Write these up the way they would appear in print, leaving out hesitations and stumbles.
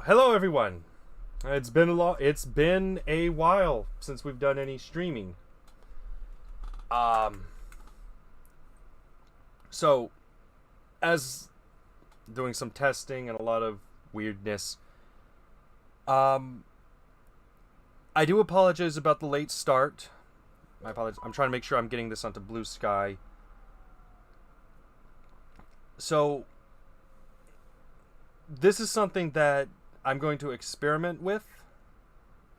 Hello everyone. It's been a while since we've done any streaming. Um so as doing some testing and a lot of weirdness, um I do apologize about the late start. My apologies. I'm trying to make sure I'm getting this onto Blue Sky. So this is something that I'm going to experiment with.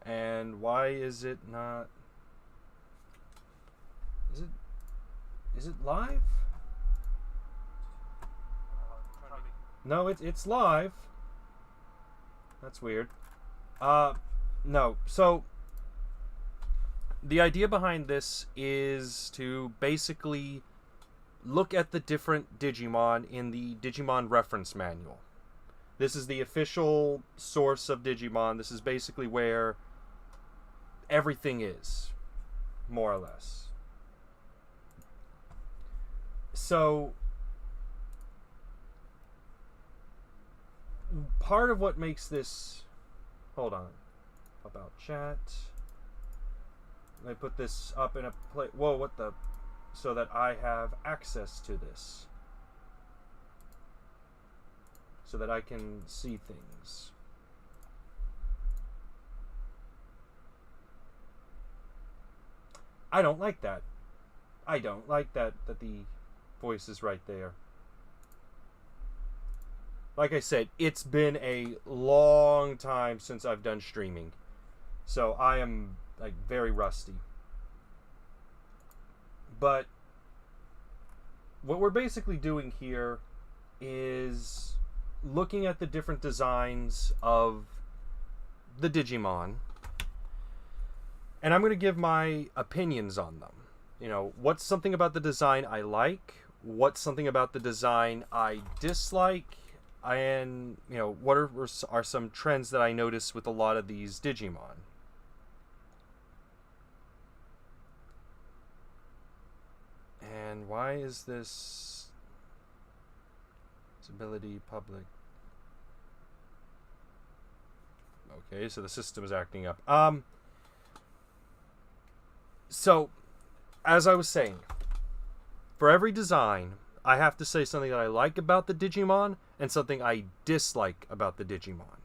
And why is it not? Is it live? No, it's live. That's weird. No. So the idea behind this is to basically look at the different Digimon in the Digimon Reference Manual. This is the official source of Digimon. This is basically where everything is, more or less. So, part of what makes this... Hold on. About chat. Let me put this up in a place... Whoa, what the... So that I have access to this. So that I can see things. I don't like that. I don't like that the voice is right there. Like I said, it's been a long time since I've done streaming. So I am like very rusty. But what we're basically doing here is looking at the different designs of the Digimon, and I'm going to give my opinions on them. You know, what's something about the design I like, what's something about the design I dislike, and, you know, what are some trends that I notice with a lot of these Digimon. And why is this disability public? Okay, so the system is acting up. So, as I was saying, for every design, I have to say something that I like about the Digimon and something I dislike about the Digimon.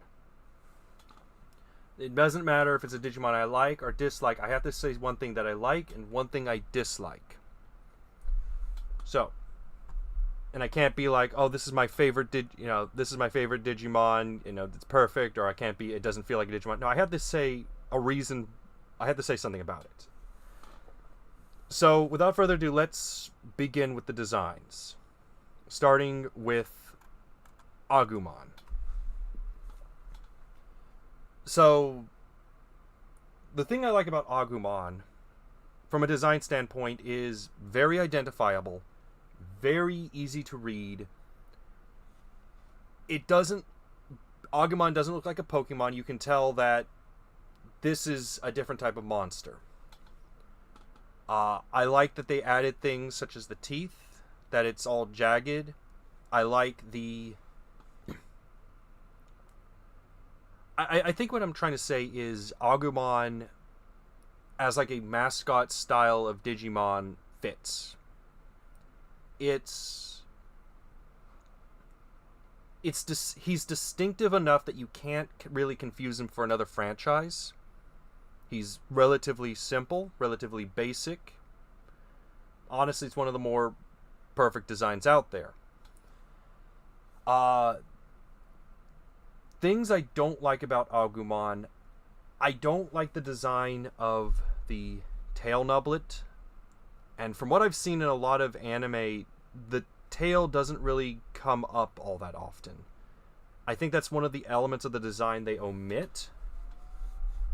It doesn't matter if it's a Digimon I like or dislike. I have to say one thing that I like and one thing I dislike. So, and I can't be like, oh, this is my favorite this is my favorite Digimon, it's perfect, or I can't be, it doesn't feel like a Digimon. No, I have to say a reason, I have to say something about it. So, without further ado, let's begin with the designs. Starting with Agumon. So, the thing I like about Agumon, from a design standpoint, is very identifiable, very easy to read. Agumon doesn't look like a Pokemon. You can tell that this is a different type of monster. I like that they added things such as the teeth, that it's all jagged. I like the... I think what I'm trying to say is Agumon as like a mascot style of Digimon fits. He's distinctive enough that you can't really confuse him for another franchise. He's relatively simple, relatively basic. Honestly, it's one of the more perfect designs out there. Things I don't like about Agumon, I don't like the design of the tail nublet. And from what I've seen in a lot of anime, the tail doesn't really come up all that often. I think that's one of the elements of the design they omit.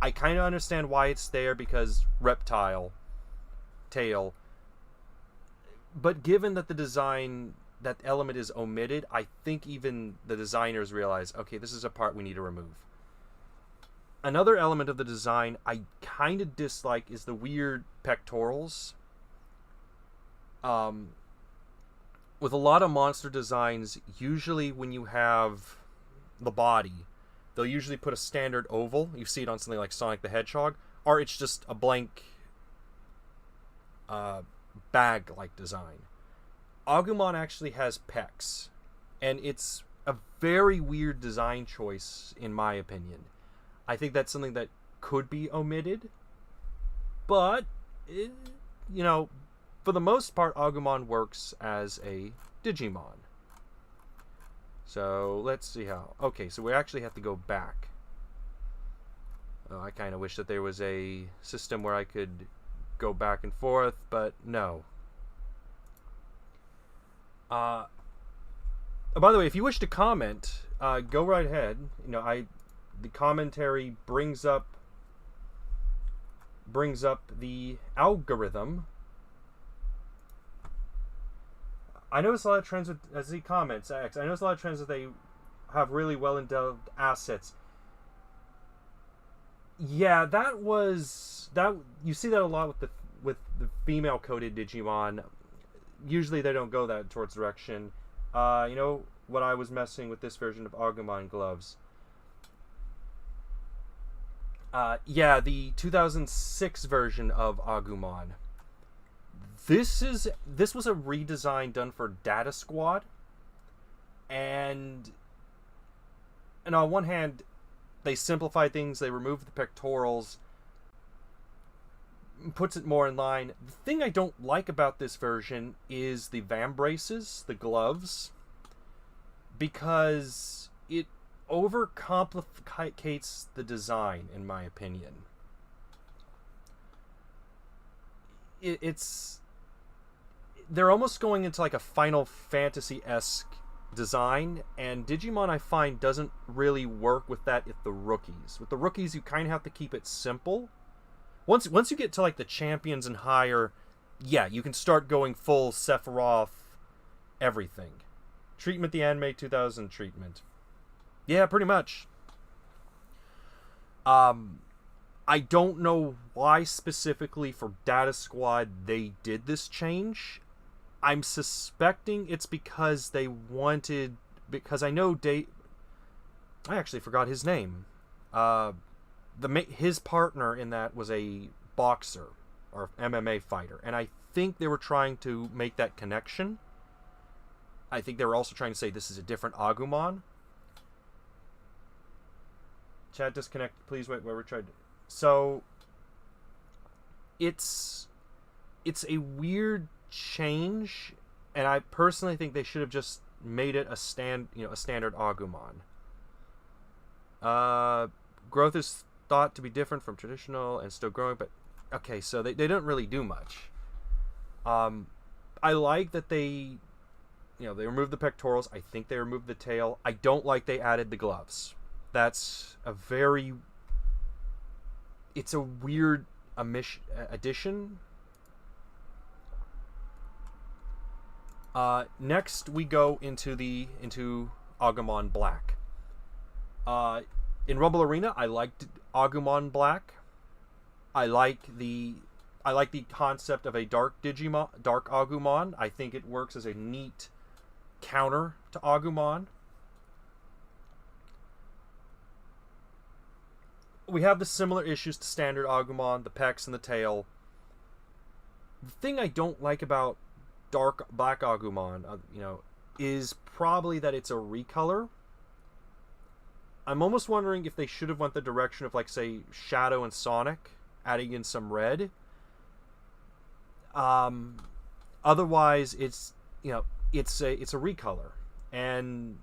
I kind of understand why it's there, because reptile, tail. But given that the design, that element is omitted, I think even the designers realize, okay, this is a part we need to remove. Another element of the design I kind of dislike is the weird pectorals. With a lot of monster designs, usually when you have the body, they'll usually put a standard oval. You see it on something like Sonic the Hedgehog, or it's just a blank bag-like design. Agumon actually has pecs, and it's a very weird design choice, in my opinion. I think that's something that could be omitted, but, for the most part, Agumon works as a Digimon. So, let's see how... Okay, so we actually have to go back. Oh, I kind of wish that there was a system where I could go back and forth, but no. By the way, if you wish to comment, go right ahead. The commentary brings up the algorithm. I notice a lot of trends with, as he comments, X. I notice a lot of trends that they have really well-endowed assets. Yeah, that you see that a lot with the female-coded Digimon. Usually they don't go that towards direction. When I was messing with this version of Agumon gloves. The 2006 version of Agumon. This was a redesign done for Data Squad, and on one hand, they simplify things. They remove the pectorals, puts it more in line. The thing I don't like about this version is the vambraces, the gloves, because it overcomplicates the design, in my opinion. They're almost going into like a Final Fantasy-esque design, and Digimon, I find, doesn't really work with that with the rookies. With the rookies, you kind of have to keep it simple. Once you get to like the champions and higher, yeah, you can start going full Sephiroth everything. Treatment the Anime 2000 treatment. Yeah, pretty much. I don't know why specifically for Data Squad they did this change. I'm suspecting it's because they wanted... Because I know I actually forgot his name. His partner in that was a boxer or MMA fighter, and I think they were trying to make that connection. I think they were also trying to say this is a different Agumon. Chat disconnect. Please wait. Where we're trying to... So it's a weird change, and I personally think they should have just made it a standard Agumon. Growth is thought to be different from traditional and still growing, but okay, so they don't really do much. I like that they removed the pectorals. I think they removed the tail. I don't like they added the gloves. That's it's a weird addition. Next we go into Agumon Black. In Rumble Arena, I liked Agumon Black. I like the concept of a dark Agumon. I think it works as a neat counter to Agumon. We have the similar issues to standard Agumon, the pecs and the tail. The thing I don't like about dark black Agumon, is probably that it's a recolor. I'm almost wondering if they should have went the direction of, like, say, Shadow and Sonic, adding in some red. Otherwise, it's a recolor, and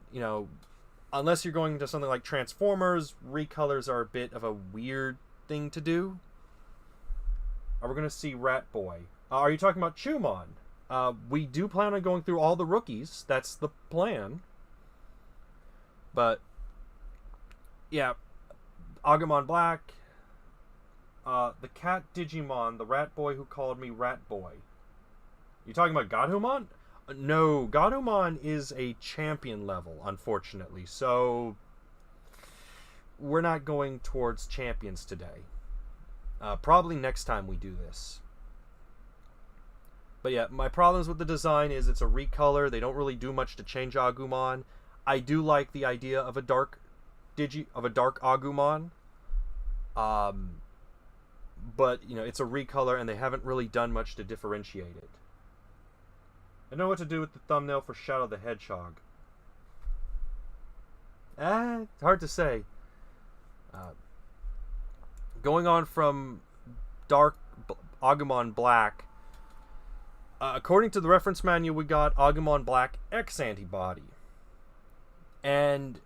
unless you're going to something like Transformers, recolors are a bit of a weird thing to do. We're going to see Rat Boy. Are you talking about Chumon? We do plan on going through all the rookies. That's the plan. But yeah, Agumon Black, the cat Digimon, the Rat Boy who called me Rat Boy. You talking about Godhumon? No, Godhumon is a champion level, unfortunately. So we're not going towards champions today. Probably next time we do this. But yeah, my problems with the design is it's a recolor. They don't really do much to change Agumon. I do like the idea of a dark dark Agumon. But it's a recolor, and they haven't really done much to differentiate it. I know what to do with the thumbnail for Shadow the Hedgehog. It's hard to say. Going on from dark Agumon Black, according to the reference manual, we got Agumon Black X antibody. And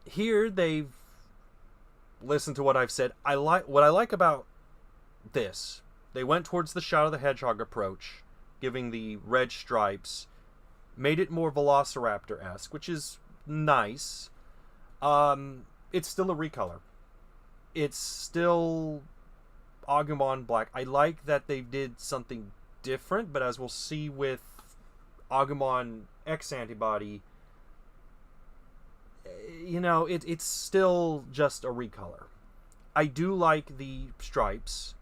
here they've listened to what I've said. What I like about this. They went towards the Shadow the Hedgehog approach, giving the red stripes, made it more Velociraptor-esque, which is nice. It's still a recolor. It's still Agumon Black. I like that they did something different, but as we'll see with Agumon X antibody, it's still just a recolor. I do like the stripes.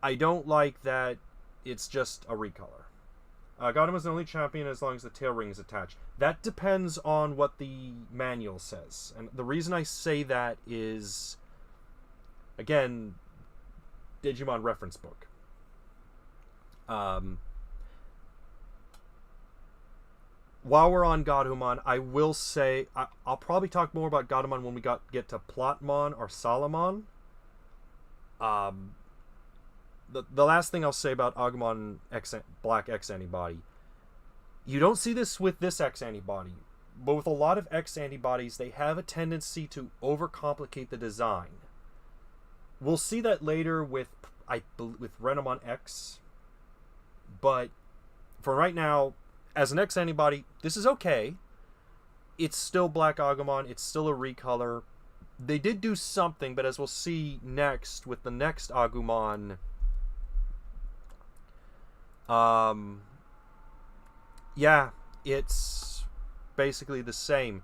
I don't like that it's just a recolor. Got him as the only champion as long as the tail ring is attached. That depends on what the manual says. And the reason I say that is, again, Digimon Reference Book. While we're on Godumon, I will say, I'll probably talk more about Godumon when we get to Plotmon or Salamon. The last thing I'll say about Agumon Black X antibody, you don't see this with this X antibody, but with a lot of X antibodies, they have a tendency to overcomplicate the design. We'll see that later with Renamon X, but for right now, as an X antibody, this is okay. It's still Black Agumon. It's still a recolor. They did do something, but as we'll see next with the next Agumon, yeah, it's basically the same.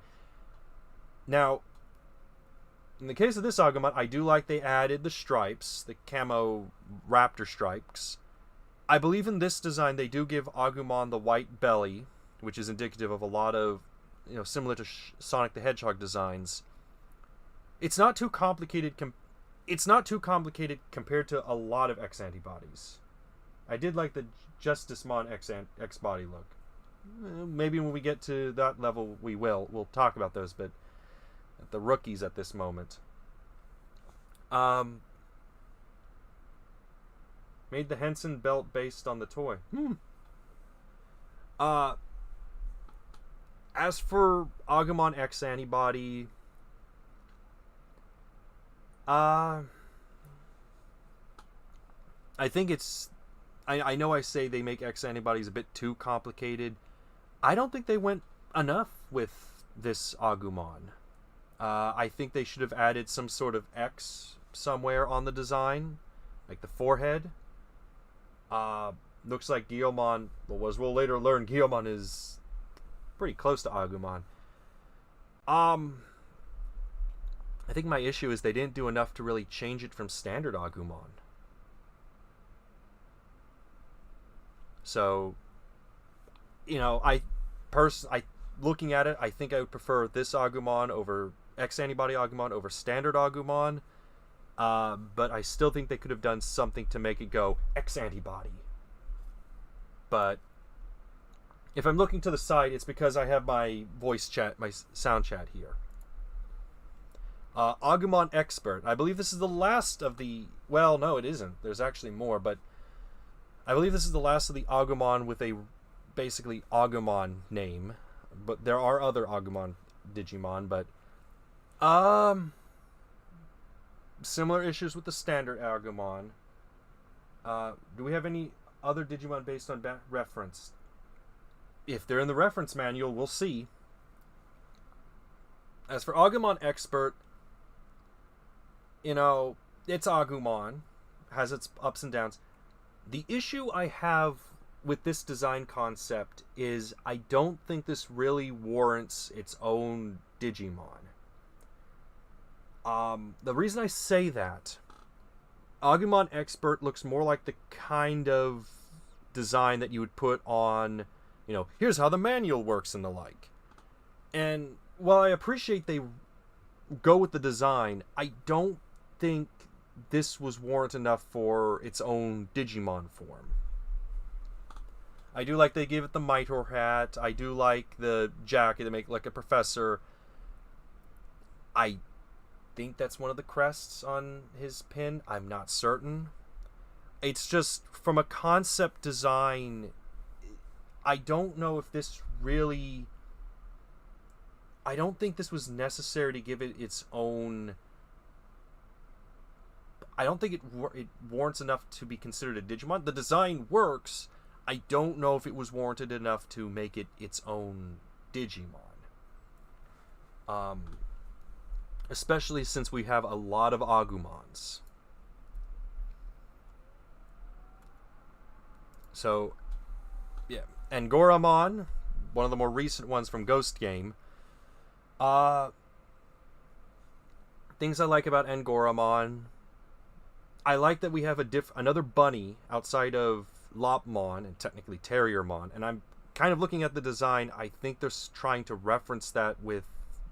Now, in the case of this Agumon, I do like they added the stripes, the camo raptor stripes. I believe in this design they do give Agumon the white belly, which is indicative of a lot of, similar to Sonic the Hedgehog designs. It's not too complicated. It's not too complicated compared to a lot of X antibodies. I did like the Justicemon X body look. Maybe when we get to that level, we'll talk about those, but the rookies at this moment. Made the Henson belt based on the toy. As for Agumon X antibody, I think it's... I know I say they make X antibodies a bit too complicated. I don't think they went enough with this Agumon. I think they should have added some sort of X somewhere on the design, like the forehead. Looks like Guilmon, as we'll later learn, Guilmon is pretty close to Agumon. I think my issue is they didn't do enough to really change it from standard Agumon. So, looking at it, I think I would prefer this Agumon over X antibody Agumon over standard Agumon. But I still think they could have done something to make it go X antibody. But if I'm looking to the side, it's because I have my voice chat, my sound chat here. Agumon Expert. I believe this is the last of the... Well, no, it isn't. There's actually more, but I believe this is the last of the Agumon with a basically Agumon name. But there are other Agumon Digimon, but... similar issues with the standard Agumon. Do we have any other Digimon based on reference? If they're in the reference manual, we'll see. As for Agumon Expert, it's Agumon. Has its ups and downs. The issue I have with this design concept is I don't think this really warrants its own Digimon. The reason I say that, Agumon Expert looks more like the kind of design that you would put on, here's how the manual works and the like. And while I appreciate they go with the design, I don't think this was warrant enough for its own Digimon form. I do like they gave it the Mitor hat. I do like the jacket to make like a professor. I think that's one of the crests on his pin. I'm not certain. It's just from a concept design, I don't know if this really... I don't think this was necessary to give it its own... I don't think it warrants enough to be considered a Digimon. The design works. I don't know if it was warranted enough to make it its own Digimon. Especially since we have a lot of Agumons. So, yeah. Angoramon, one of the more recent ones from Ghost Game. Things I like about Angoramon. I like that we have another bunny outside of Lopmon and technically Terriermon, and I'm kind of looking at the design. I think they're trying to reference that with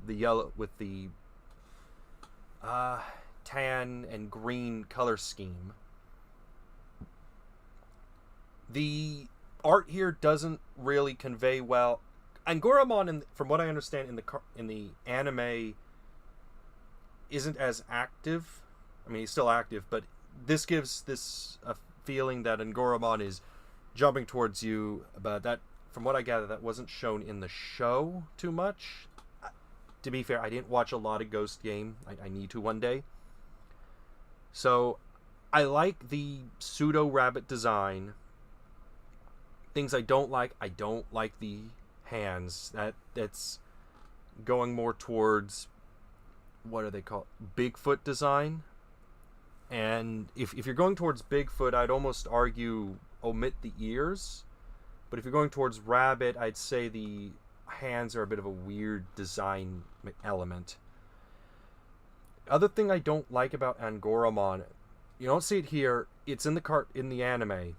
the yellow, with the tan and green color scheme. The art here doesn't really convey well. Angoramon, from what I understand, in the anime, isn't as active. I mean, he's still active, but this gives this a feeling that Angoramon is jumping towards you. But that, from what I gather, that wasn't shown in the show too much. To be fair, I didn't watch a lot of Ghost Game. I need to one day. So, I like the pseudo-rabbit design. Things I don't like the hands. That's going more towards, what are they called? Bigfoot design. And if you're going towards Bigfoot, I'd almost argue omit the ears. But if you're going towards rabbit, I'd say the hands are a bit of a weird design element. Other thing I don't like about Angoramon, you don't see it here, it's in the anime.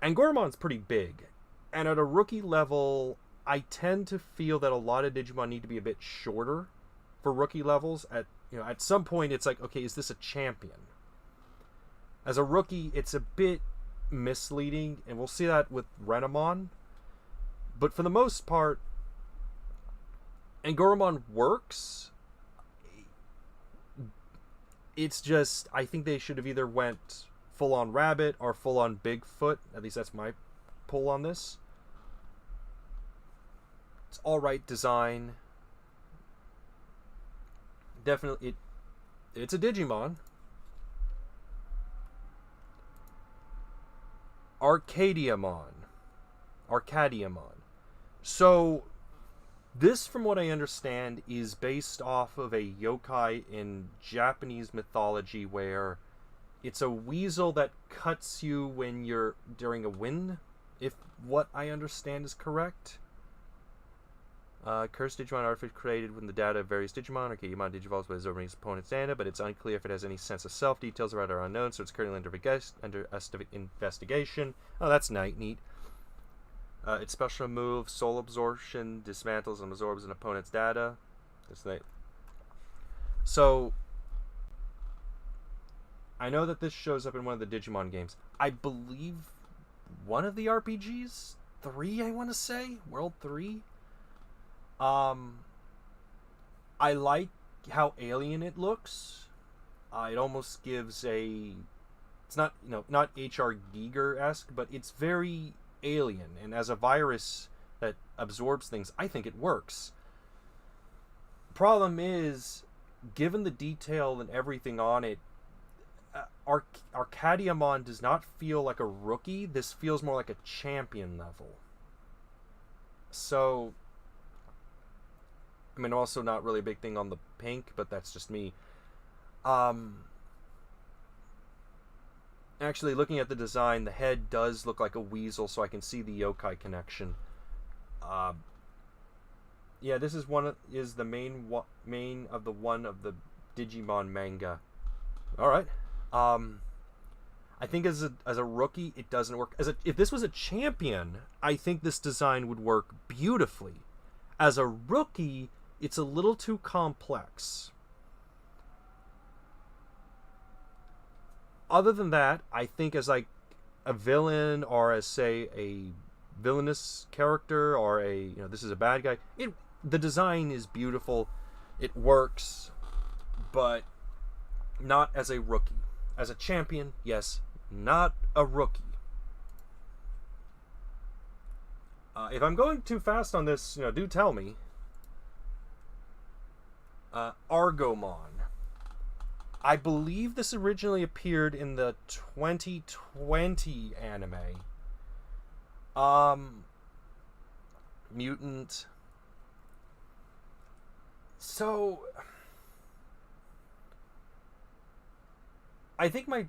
Angoramon's pretty big. And at a rookie level, I tend to feel that a lot of Digimon need to be a bit shorter for rookie levels. At some point, it's like, okay, is this a champion? As a rookie, it's a bit misleading, and we'll see that with Renamon. But for the most part, Angoramon works. It's just, I think they should have either went full-on rabbit or full-on Bigfoot. At least that's my pull on this. It's alright design. Definitely, it's a Digimon. Arcadiamon. So, this, from what I understand, is based off of a yokai in Japanese mythology where it's a weasel that cuts you when you're during a wind, if what I understand is correct. Cursed Digimon artifact created when the data of various Digimon. Arcadiamon digivolves by absorbing its opponent's data, but it's unclear if it has any sense of self. Details about it are unknown, so it's currently under investigation. Oh, that's neat. Its special move, Soul Absorption, dismantles and absorbs an opponent's data. So, I know that this shows up in one of the Digimon games. I believe one of the RPGs? 3, I want to say? World 3? I like how alien it looks. It almost gives a... It's not, not H.R. Giger-esque, but it's very alien. And as a virus that absorbs things, I think it works. Problem is, given the detail and everything on it, Arcadiamon does not feel like a rookie. This feels more like a champion level. So... I mean, also not really a big thing on the pink, but that's just me. Actually, looking at the design, the head does look like a weasel, so I can see the yokai connection. Yeah, this is the main of the Digimon manga. All right. I think as a rookie, it doesn't work. If this was a champion, I think this design would work beautifully. As a rookie, it's a little too complex. Other than that, I think as like a villain, or as say a villainous character, or a this is a bad guy, the design is beautiful, it works, but not as a rookie. As a champion, yes, not a rookie. If I'm going too fast on this, do tell me. Argomon. I believe this originally appeared in the 2020 anime. Mutant. So, I think my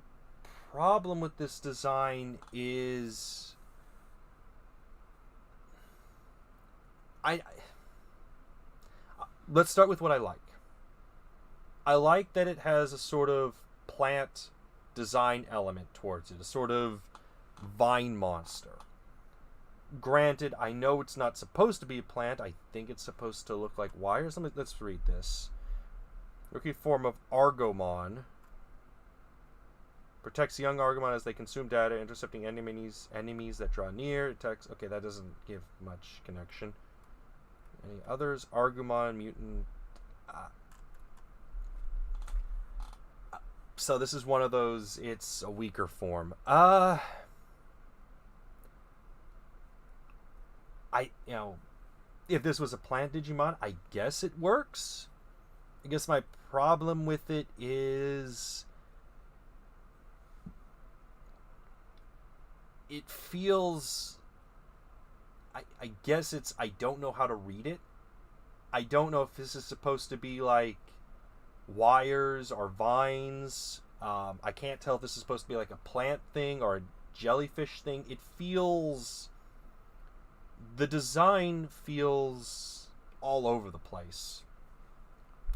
problem with this design is let's start with what I like. I like that it has a sort of plant design element towards it, a sort of vine monster. Granted, I know it's not supposed to be a plant. I think it's supposed to look like wires. Let's read this. Rookie form of Argomon. Protects young Argomon as they consume data, intercepting enemies that draw near. Attacks. Okay, that doesn't give much connection. Any others? Argomon, mutant. So this is one of those. It's a weaker form. If this was a plant Digimon, I guess it works. I guess my problem with it is it feels, I guess it's, I don't know how to read it. I don't know if this is supposed to be like wires or vines. I can't tell if this is supposed to be like a plant thing or a jellyfish thing. It feels, the design feels all over the place.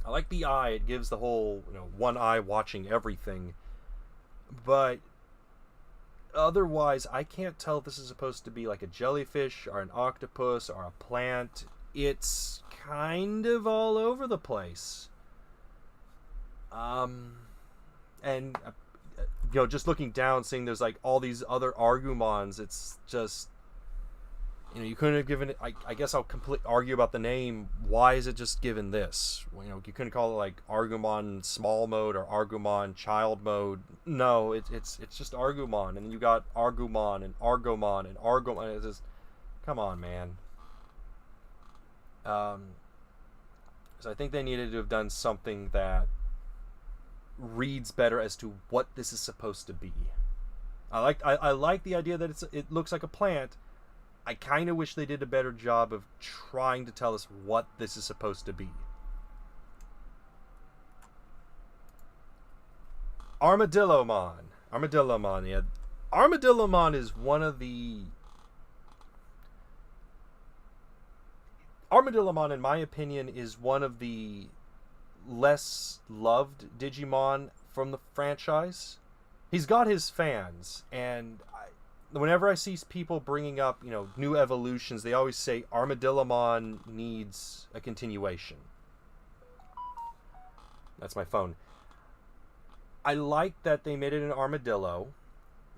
I like the eye. It gives the whole, one eye watching everything. But otherwise, I can't tell if this is supposed to be like a jellyfish or an octopus or a plant. It's kind of all over the place. And just looking down, seeing there's like all these other Argumons, it's just, you couldn't have given it, I guess I'll argue about the name. Why is it just given this? You couldn't call it like Argumon small mode or Argumon child mode. No, it's just Argumon, and then you got Argumon and Argomon and Argomon. It's just, come on, man. So I think they needed to have done something that reads better as to what this is supposed to be. I like the idea that it looks like a plant. I kind of wish they did a better job of trying to tell us what this is supposed to be. Armadillomon, yeah. Armadillomon is one of the... Armadillomon, in my opinion, is one of the less loved Digimon from the franchise. He's got his fans, and whenever I see people bringing up, new evolutions, they always say Armadillomon needs a continuation. That's my phone. I like that they made it an armadillo.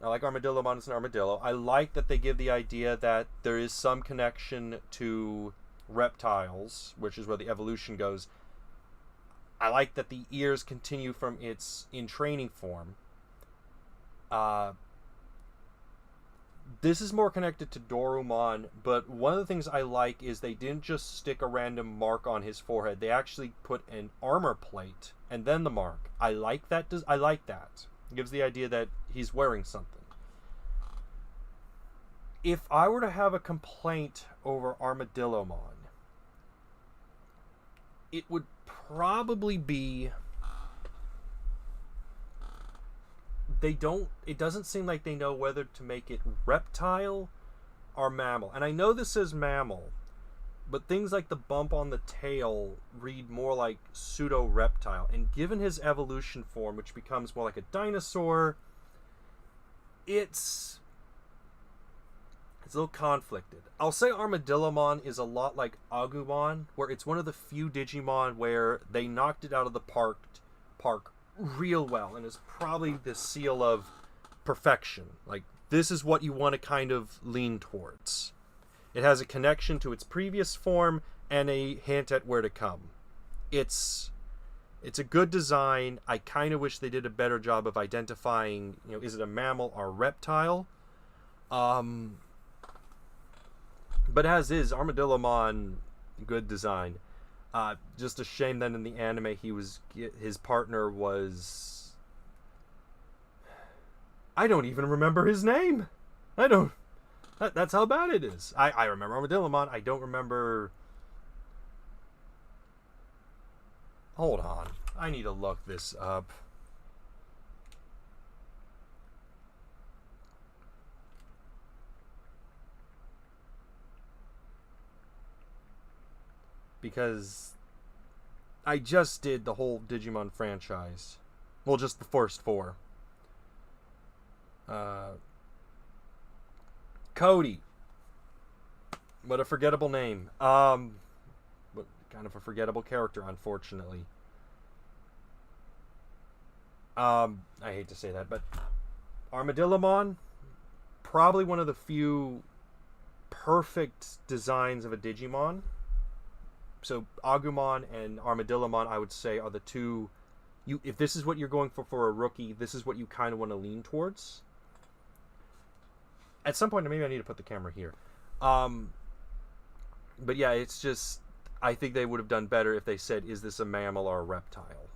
I like Armadillomon as an armadillo. I like that they give the idea that there is some connection to reptiles, which is where the evolution goes. I like that the ears continue from its in training form. This is more connected to Dorumon, but one of the things I like is they didn't just stick a random mark on his forehead. They actually put an armor plate and then the mark. I like that. It gives the idea that he's wearing something. If I were to have a complaint over Armadillomon, it would probably be it doesn't seem like they know whether to make it reptile or mammal. And I know this says mammal, but things like the bump on the tail read more like pseudo-reptile. And given his evolution form, which becomes more like a dinosaur, it's It's a little conflicted. I'll say Armadillomon is a lot like Agumon, where it's one of the few Digimon where they knocked it out of the park real well, and is probably the seal of perfection. Like, this is what you want to kind of lean towards. It has a connection to its previous form and a hint at where to come. It's a good design. I kind of wish they did a better job of identifying, is it a mammal or reptile? But as is, Armadillomon, good design. Just a shame that in the anime his partner was... I don't even remember his name. That's how bad it is. I remember Armadillomon. I don't remember... Hold on. I need to look this up. Because I just did the whole Digimon franchise. Well, just the first 4. Cody. What a forgettable name. What kind of a forgettable character, unfortunately. I hate to say that, but Armadillomon, probably one of the few perfect designs of a Digimon. So Agumon and Armadillomon, I would say, are the two. If this is what you're going for a rookie, this is what you kind of want to lean towards. At some point, maybe I need to put the camera here. But yeah, it's just, I think they would have done better if they said, is this a mammal or a reptile?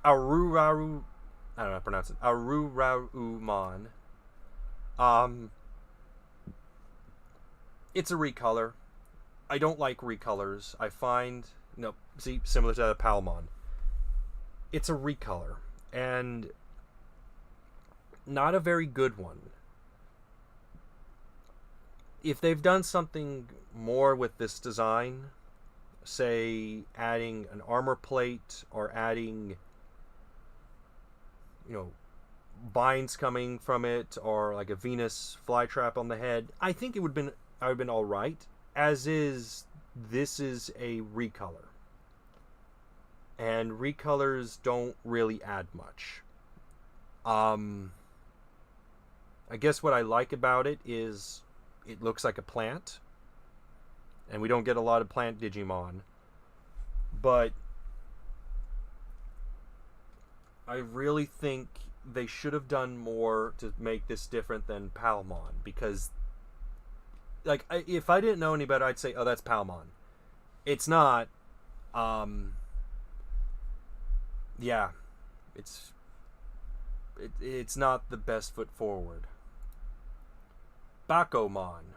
Aruraru, I don't know how to pronounce it. Aruraumon. It's a recolor. I don't like recolors. I find, similar to Palmon. It's a recolor, and not a very good one. If they've done something more with this design, say adding an armor plate or adding, vines coming from it, or like a Venus flytrap on the head, I think I would have been all right. As is, this is a recolor, and recolors don't really add much. I guess what I like about it is it looks like a plant, and we don't get a lot of plant Digimon, but I really think they should have done more to make this different than Palmon, because if I didn't know any better, I'd say, oh, that's Palmon. It's not. Yeah, it's not the best foot forward. Bakomon.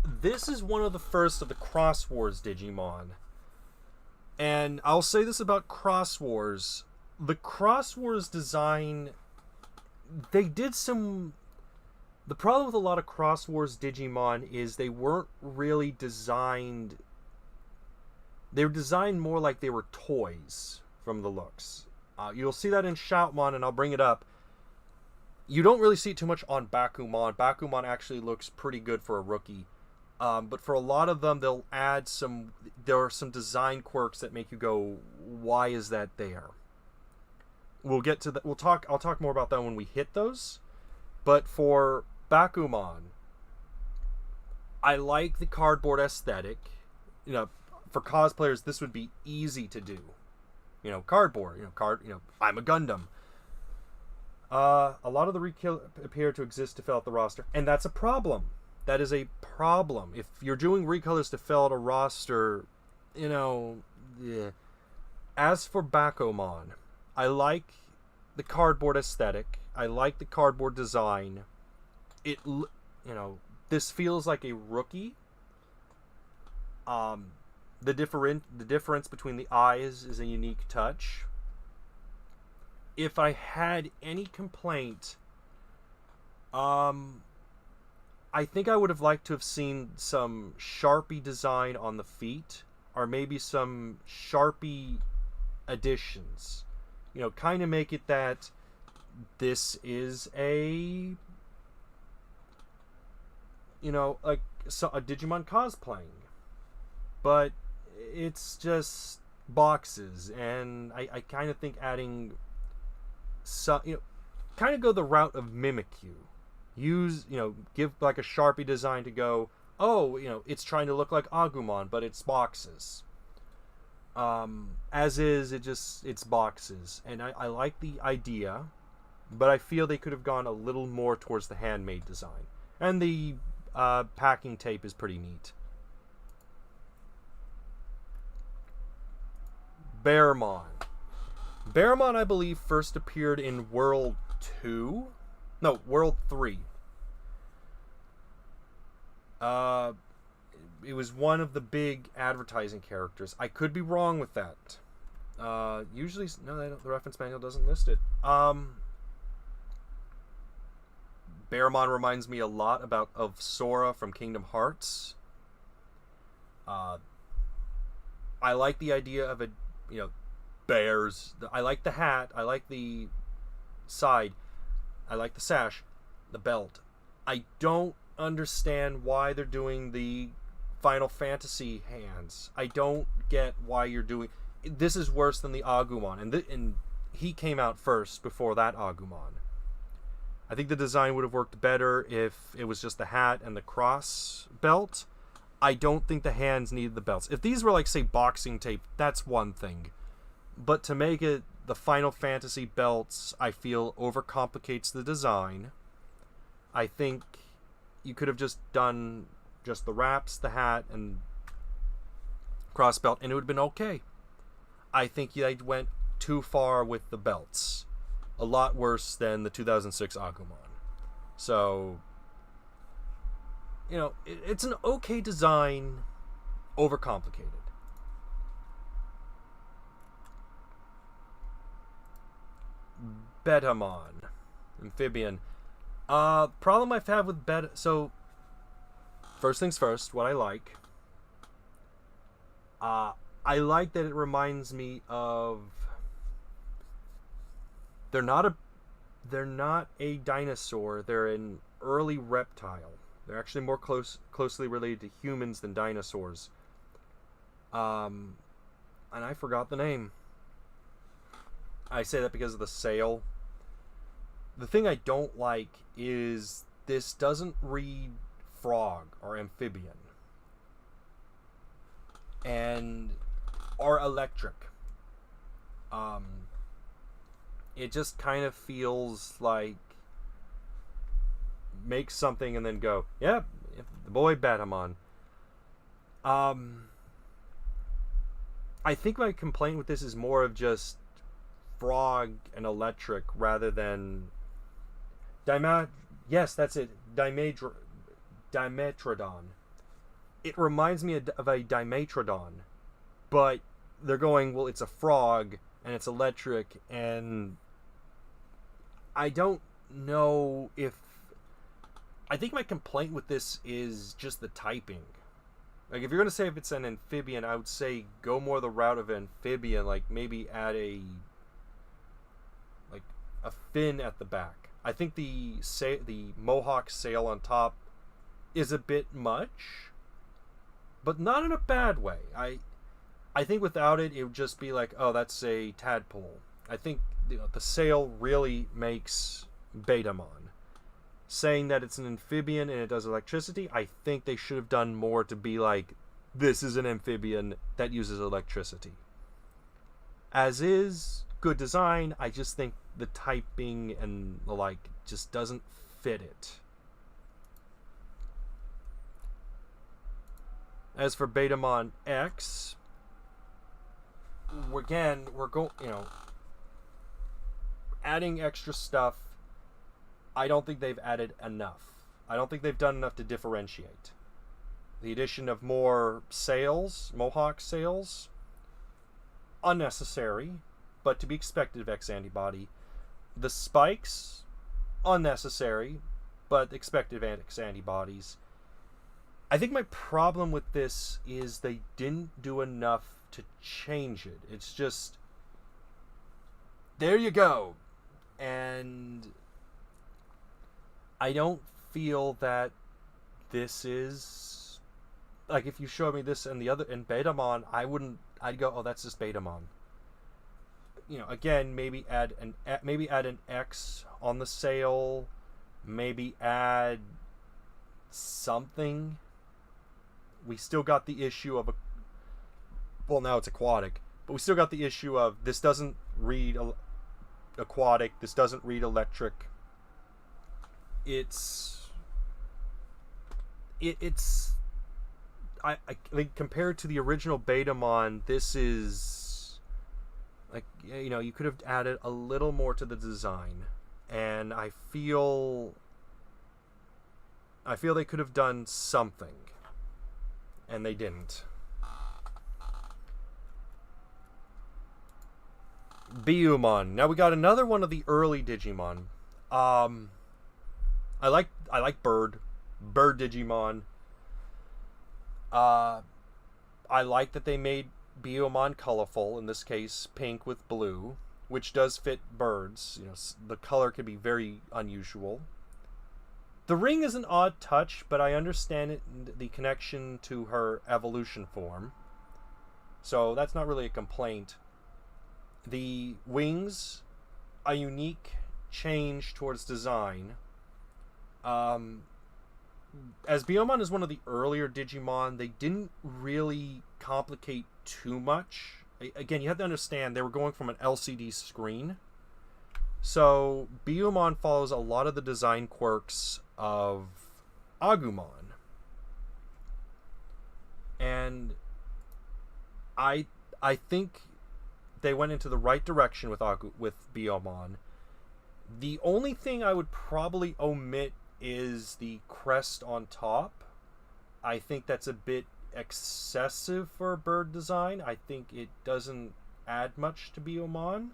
This is one of the first of the Cross Wars Digimon. And I'll say this about Cross Wars. The Cross Wars design, they did some... The problem with a lot of Cross Wars Digimon is they weren't really designed... They were designed more like they were toys from the looks. You'll see that in Shoutmon, and I'll bring it up. You don't really see it too much on Bakumon. Bakumon actually looks pretty good for a rookie. But for a lot of them, they'll add some... There are some design quirks that make you go, why is that there? We'll get to that. I'll talk more about that when we hit those. But for Bakumon, I like the cardboard aesthetic. For cosplayers, this would be easy to do. Cardboard. I'm a Gundam. A lot of the rekill appear to exist to fill out the roster, and that's a problem. That is a problem. If you're doing recolors to fill out a roster, yeah. As for Bakumon, I like the cardboard aesthetic. I like the cardboard design. This feels like a rookie. The difference between the eyes is a unique touch. If I had any complaint, I think I would have liked to have seen some Sharpie design on the feet, or maybe some Sharpie additions. kind of make it that this is a, like a Digimon cosplaying, but it's just boxes, and I kind of think adding some, kind of go the route of Mimikyu. Use, give like a Sharpie design to go, oh, it's trying to look like Agumon, but it's boxes. As is, it's boxes. And I like the idea, but I feel they could have gone a little more towards the handmade design. And the packing tape is pretty neat. Bearmon. Bearmon, I believe, first appeared in World 2? No, World 3. It was one of the big advertising characters. I could be wrong with that. Usually, no, the reference manual doesn't list it. Bearmon reminds me a lot of Sora from Kingdom Hearts. I like the idea of a, bears. I like the hat. I like the side. I like the sash, the belt. I don't understand why they're doing the Final Fantasy hands. I don't get why you're doing... This is worse than the Agumon, and he came out first before that Agumon. I think the design would have worked better if it was just the hat and the cross belt. I don't think the hands needed the belts. If these were like, say, boxing tape, that's one thing. But to make it the Final Fantasy belts, I feel overcomplicates the design. I think you could have just done just the wraps, the hat, and cross belt, and it would have been okay. I think they went too far with the belts. A lot worse than the 2006 Agumon. So, it's an okay design, overcomplicated. Betamon. Amphibian. Problem I've had with Beta... So, first things first, what I like. I like that it reminds me of... They're not a dinosaur. They're an early reptile. They're actually more closely related to humans than dinosaurs. And I forgot the name. I say that because of the sail. The thing I don't like is this doesn't read frog or amphibian. And or electric. It just kind of feels like make something and then go, yep, the boy Betamon. I think my complaint with this is more of just frog and electric rather than yes, that's it. Dimetrodon. It reminds me of a Dimetrodon, but they're going, well, it's a frog and it's electric, and I don't know if... I think my complaint with this is just the typing. Like, if you're going to say if it's an amphibian, I would say go more the route of amphibian, like maybe add a fin at the back. I think the mohawk sail on top is a bit much, but not in a bad way. I think without it, it would just be like, oh, that's a tadpole. I think the sail really makes Betamon. Saying that it's an amphibian and it does electricity, I think they should have done more to be like, this is an amphibian that uses electricity. As is, good design, I just think the typing and the like just doesn't fit it. As for Betamon X, we're going, adding extra stuff. I don't think they've added enough. I don't think they've done enough to differentiate. The addition of more sails, mohawk sails, unnecessary, but to be expected of X antibody. The spikes, unnecessary, but expected of X antibodies. I think my problem with this is they didn't do enough to change it. It's just... there you go. And I don't feel that this is like, if you showed me this and the other in Betamon, I'd go, oh, that's just Betamon. You know, again, maybe add an X on the sail, maybe add something. We still got the issue of well, now it's aquatic, but we still got the issue of this doesn't read aquatic, this doesn't read electric. It's I like, compared to the original Betamon, this is like, you know, you could have added a little more to the design, and I feel they could have done something, and they didn't. Biyomon. Now we got another one of the early Digimon. I like Bird Digimon. I like that they made Biyomon colorful, in this case pink with blue, which does fit birds. You know, the color can be very unusual. The ring is an odd touch, but I understand the connection to her evolution form, so that's not really a complaint. The wings, a unique change towards design. As Biyomon is one of the earlier Digimon, they didn't really complicate too much. Again, you have to understand, they were going from an LCD screen. So Biyomon follows a lot of the design quirks of Agumon. And I think they went into the right direction with Biyomon. The only thing I would probably omit is the crest on top. I think that's a bit excessive for bird design. I think it doesn't add much to Biyomon.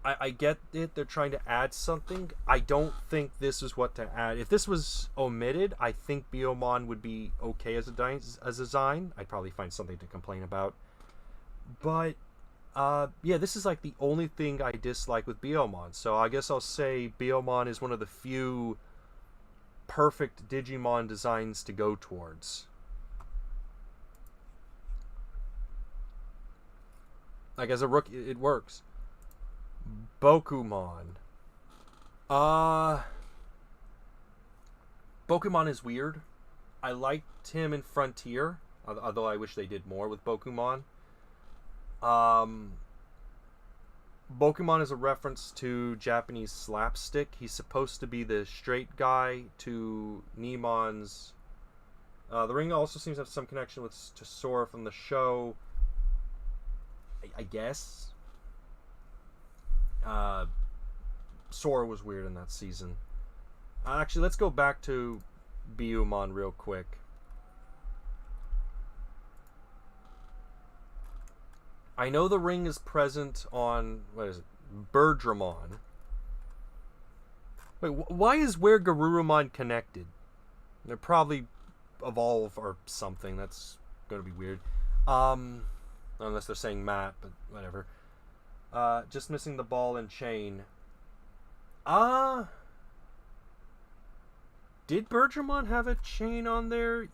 I get it, they're trying to add something. I don't think this is what to add. If this was omitted, I think Biyomon would be okay as a design. I'd probably find something to complain about. But yeah, this is like the only thing I dislike with Biyomon. So I guess I'll say Biyomon is one of the few perfect Digimon designs to go towards. Like, as a rookie, it works. Bokumon. Bokumon is weird. I liked him in Frontier, although I wish they did more with Bokumon. Bokumon is a reference to Japanese slapstick. He's supposed to be the straight guy to Nemon's. The ring also seems to have some connection to Sora from the show, I guess. Sora was weird in that season. Actually, let's go back to Biyomon real quick. I know the ring is present on, what is it, Birdramon. Wait, why is where Garurumon connected? They're probably evolve or something. That's going to be weird. Unless they're saying Matt, but whatever. Just missing the ball and chain. Did Birdramon have a chain on there?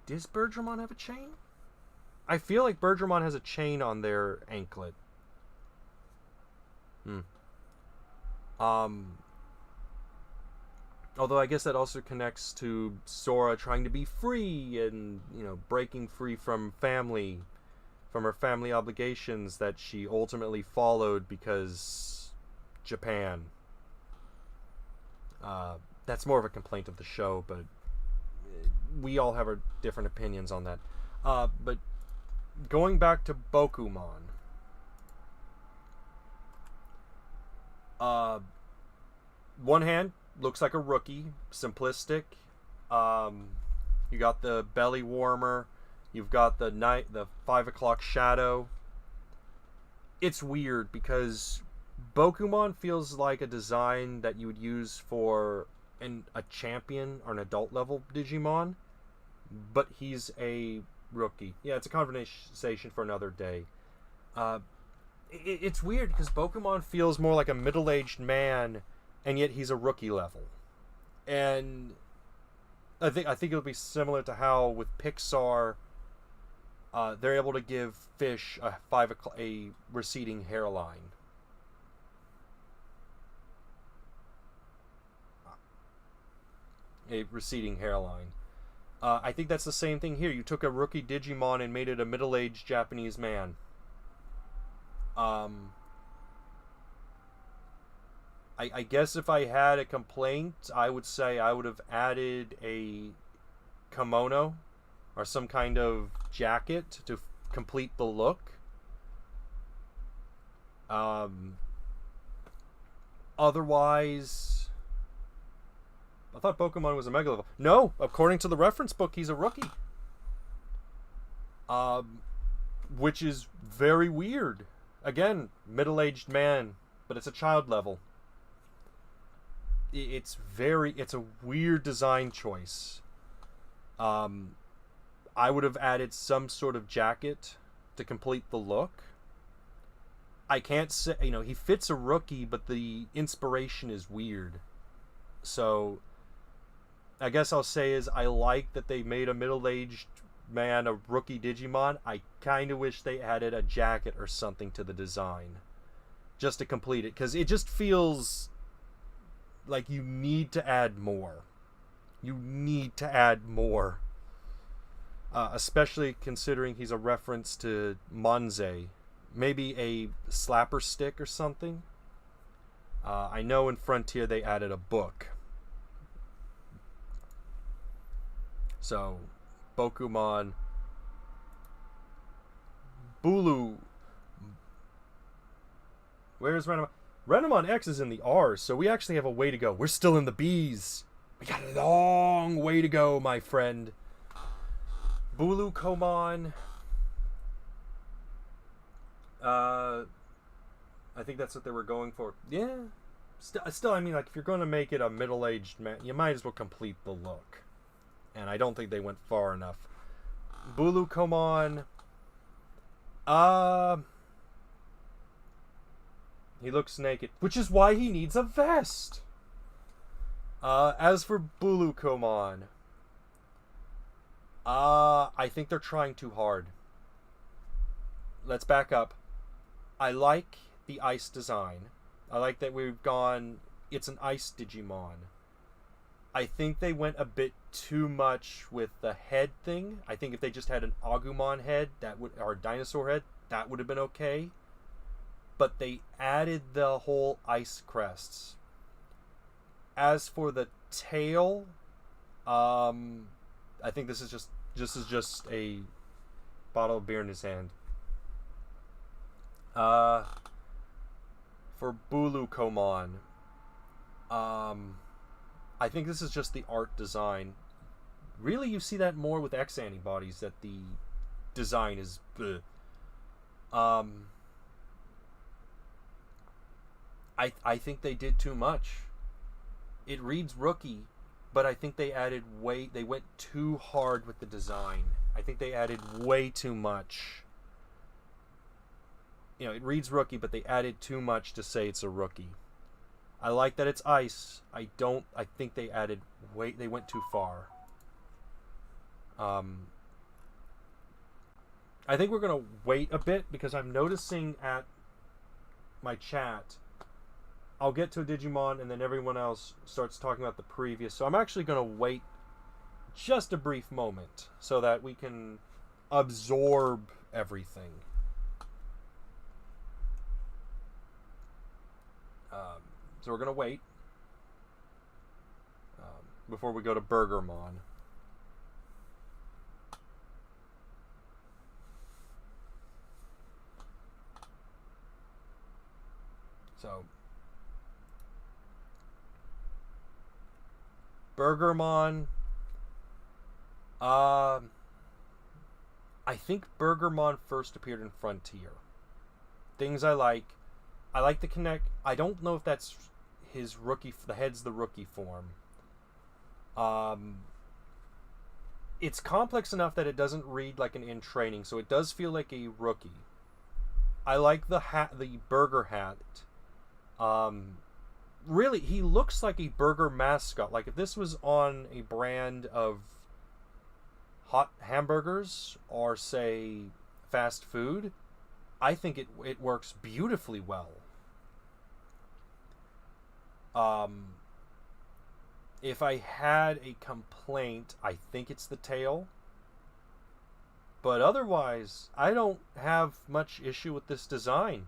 Does Birdramon have a chain? I feel like Birdramon has a chain on their anklet. Although I guess that also connects to Sora trying to be free and, you know, breaking free from her family obligations that she ultimately followed because Japan. That's more of a complaint of the show, but we all have our different opinions on that. But going back to Bokumon. One hand looks like a rookie, simplistic. You got the belly warmer. You've got the 5 o'clock shadow. It's weird because Bokumon feels like a design that you would use for a champion or an adult level Digimon, but he's a rookie. Yeah, it's a conversation for another day. Uh, it's weird because Pokemon feels more like a middle-aged man, and yet he's a rookie level. And I think it'll be similar to how with Pixar, they're able to give fish a receding hairline. A receding hairline. I think that's the same thing here. You took a rookie Digimon and made it a middle-aged Japanese man. I guess if I had a complaint, I would say I would have added a kimono or some kind of jacket to complete the look. Otherwise, I thought Pokemon was a mega level. No, according to the reference book, he's a rookie. Which is very weird. Again, middle-aged man, but it's a child level. It's a weird design choice. I would have added some sort of jacket to complete the look. I can't say, he fits a rookie, but the inspiration is weird. So, I guess I'll say is I like that they made a middle-aged man a rookie Digimon. I kind of wish they added a jacket or something to the design just to complete it, because it just feels like you need to add more. You need to add more. Especially considering he's a reference to Monze. Maybe a slapper stick or something. I know in Frontier they added a book. So, Pokemon Bulu. Where's Renamon? Renamon X is in the R's, so we actually have a way to go. We're still in the B's. We got a long way to go, my friend. Bulu Komon. I think that's what they were going for. Yeah. Still, I mean, like, if you're going to make it a middle-aged man, you might as well complete the look. And I don't think they went far enough. Bulu Komon. He looks naked, which is why he needs a vest. As for Bulu Komon, I think they're trying too hard. Let's back up. I like the ice design. I like that we've gone, it's an ice Digimon. I think they went a bit too much with the head thing. I think if they just had an Agumon head, or a dinosaur head, that would have been okay. But they added the whole ice crests. As for the tail, I think this is just a bottle of beer in his hand. For Bulu Komon, I think this is just the art design. Really, you see that more with X antibodies, that the design is bleh. I think they did too much. It reads rookie, but I think they went too hard with the design. I think they added way too much. It reads rookie, but they added too much to say it's a rookie. I like that it's ice. I think they went too far. I think we're going to wait a bit because I'm noticing at my chat, I'll get to a Digimon and then everyone else starts talking about the previous. So I'm actually going to wait just a brief moment so that we can absorb everything. So we're going to wait before we go to Burgermon. So, Burgermon. I think Burgermon first appeared in Frontier. Things I like. I like the connect. I don't know if that's his rookie. The head's the rookie form. it's complex enough that it doesn't read like an in training, so it does feel like a rookie. I like the hat, the burger hat. Really, he looks like a burger mascot. Like if this was on a brand of hot hamburgers or say fast food, I think it works beautifully well. If I had a complaint, I think it's the tail. But otherwise, I don't have much issue with this design.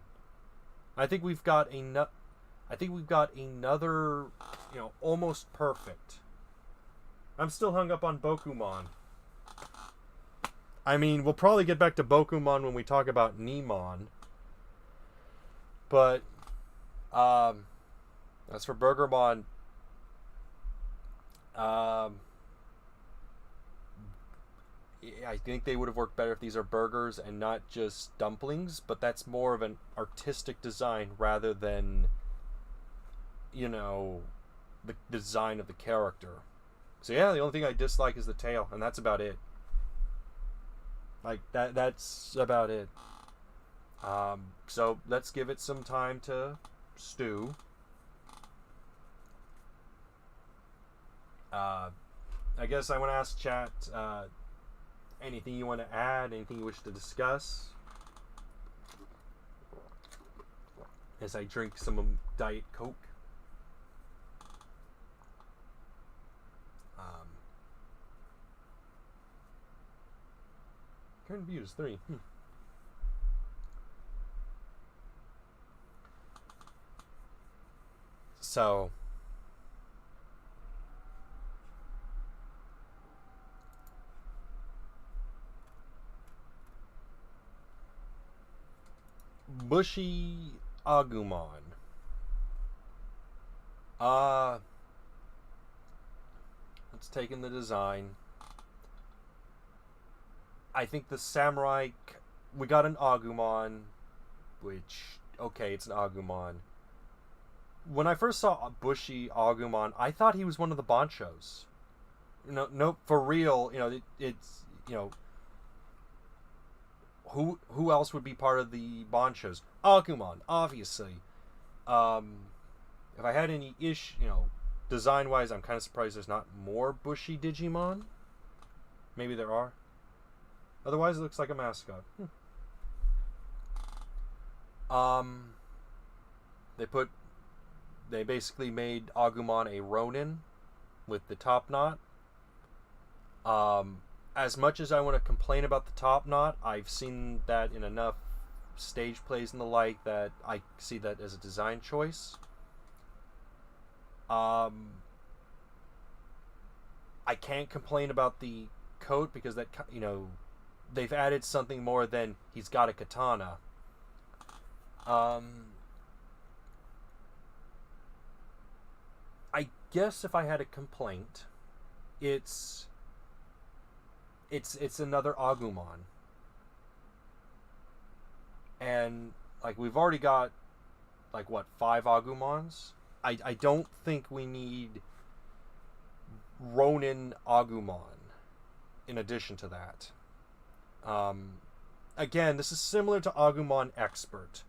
I think we've got another, almost perfect. I'm still hung up on Bokumon. I mean, we'll probably get back to Bokumon when we talk about Nemon. But as for Burgermon, I think they would have worked better if these are burgers and not just dumplings, but that's more of an artistic design rather than, the design of the character. So yeah, the only thing I dislike is the tail, and that's about it. Like, that's about it. So let's give it some time to stew. I guess I want to ask chat, anything you want to add, anything you wish to discuss, as I drink some Diet Coke. Current views 3. So Bushy Agumon. Let's take in the design. I think the samurai, we got an Agumon, which, okay, it's an Agumon. When I first saw Bushy Agumon, I thought he was one of the Banchos. No, for real, it's, who else would be part of the Banchos? Agumon, obviously. If I had any design-wise, I'm kind of surprised there's not more Bushy Digimon. Maybe there are. Otherwise, it looks like a mascot. They basically made Agumon a Ronin with the top knot. As much as I want to complain about the top knot, I've seen that in enough stage plays and the like that I see that as a design choice. I can't complain about the coat because that, they've added something more than he's got a katana. I guess if I had a complaint, it's another Agumon. And we've already got 5 Agumons. I don't think we need Ronin Agumon in addition to that. Again, this is similar to Agumon Expert.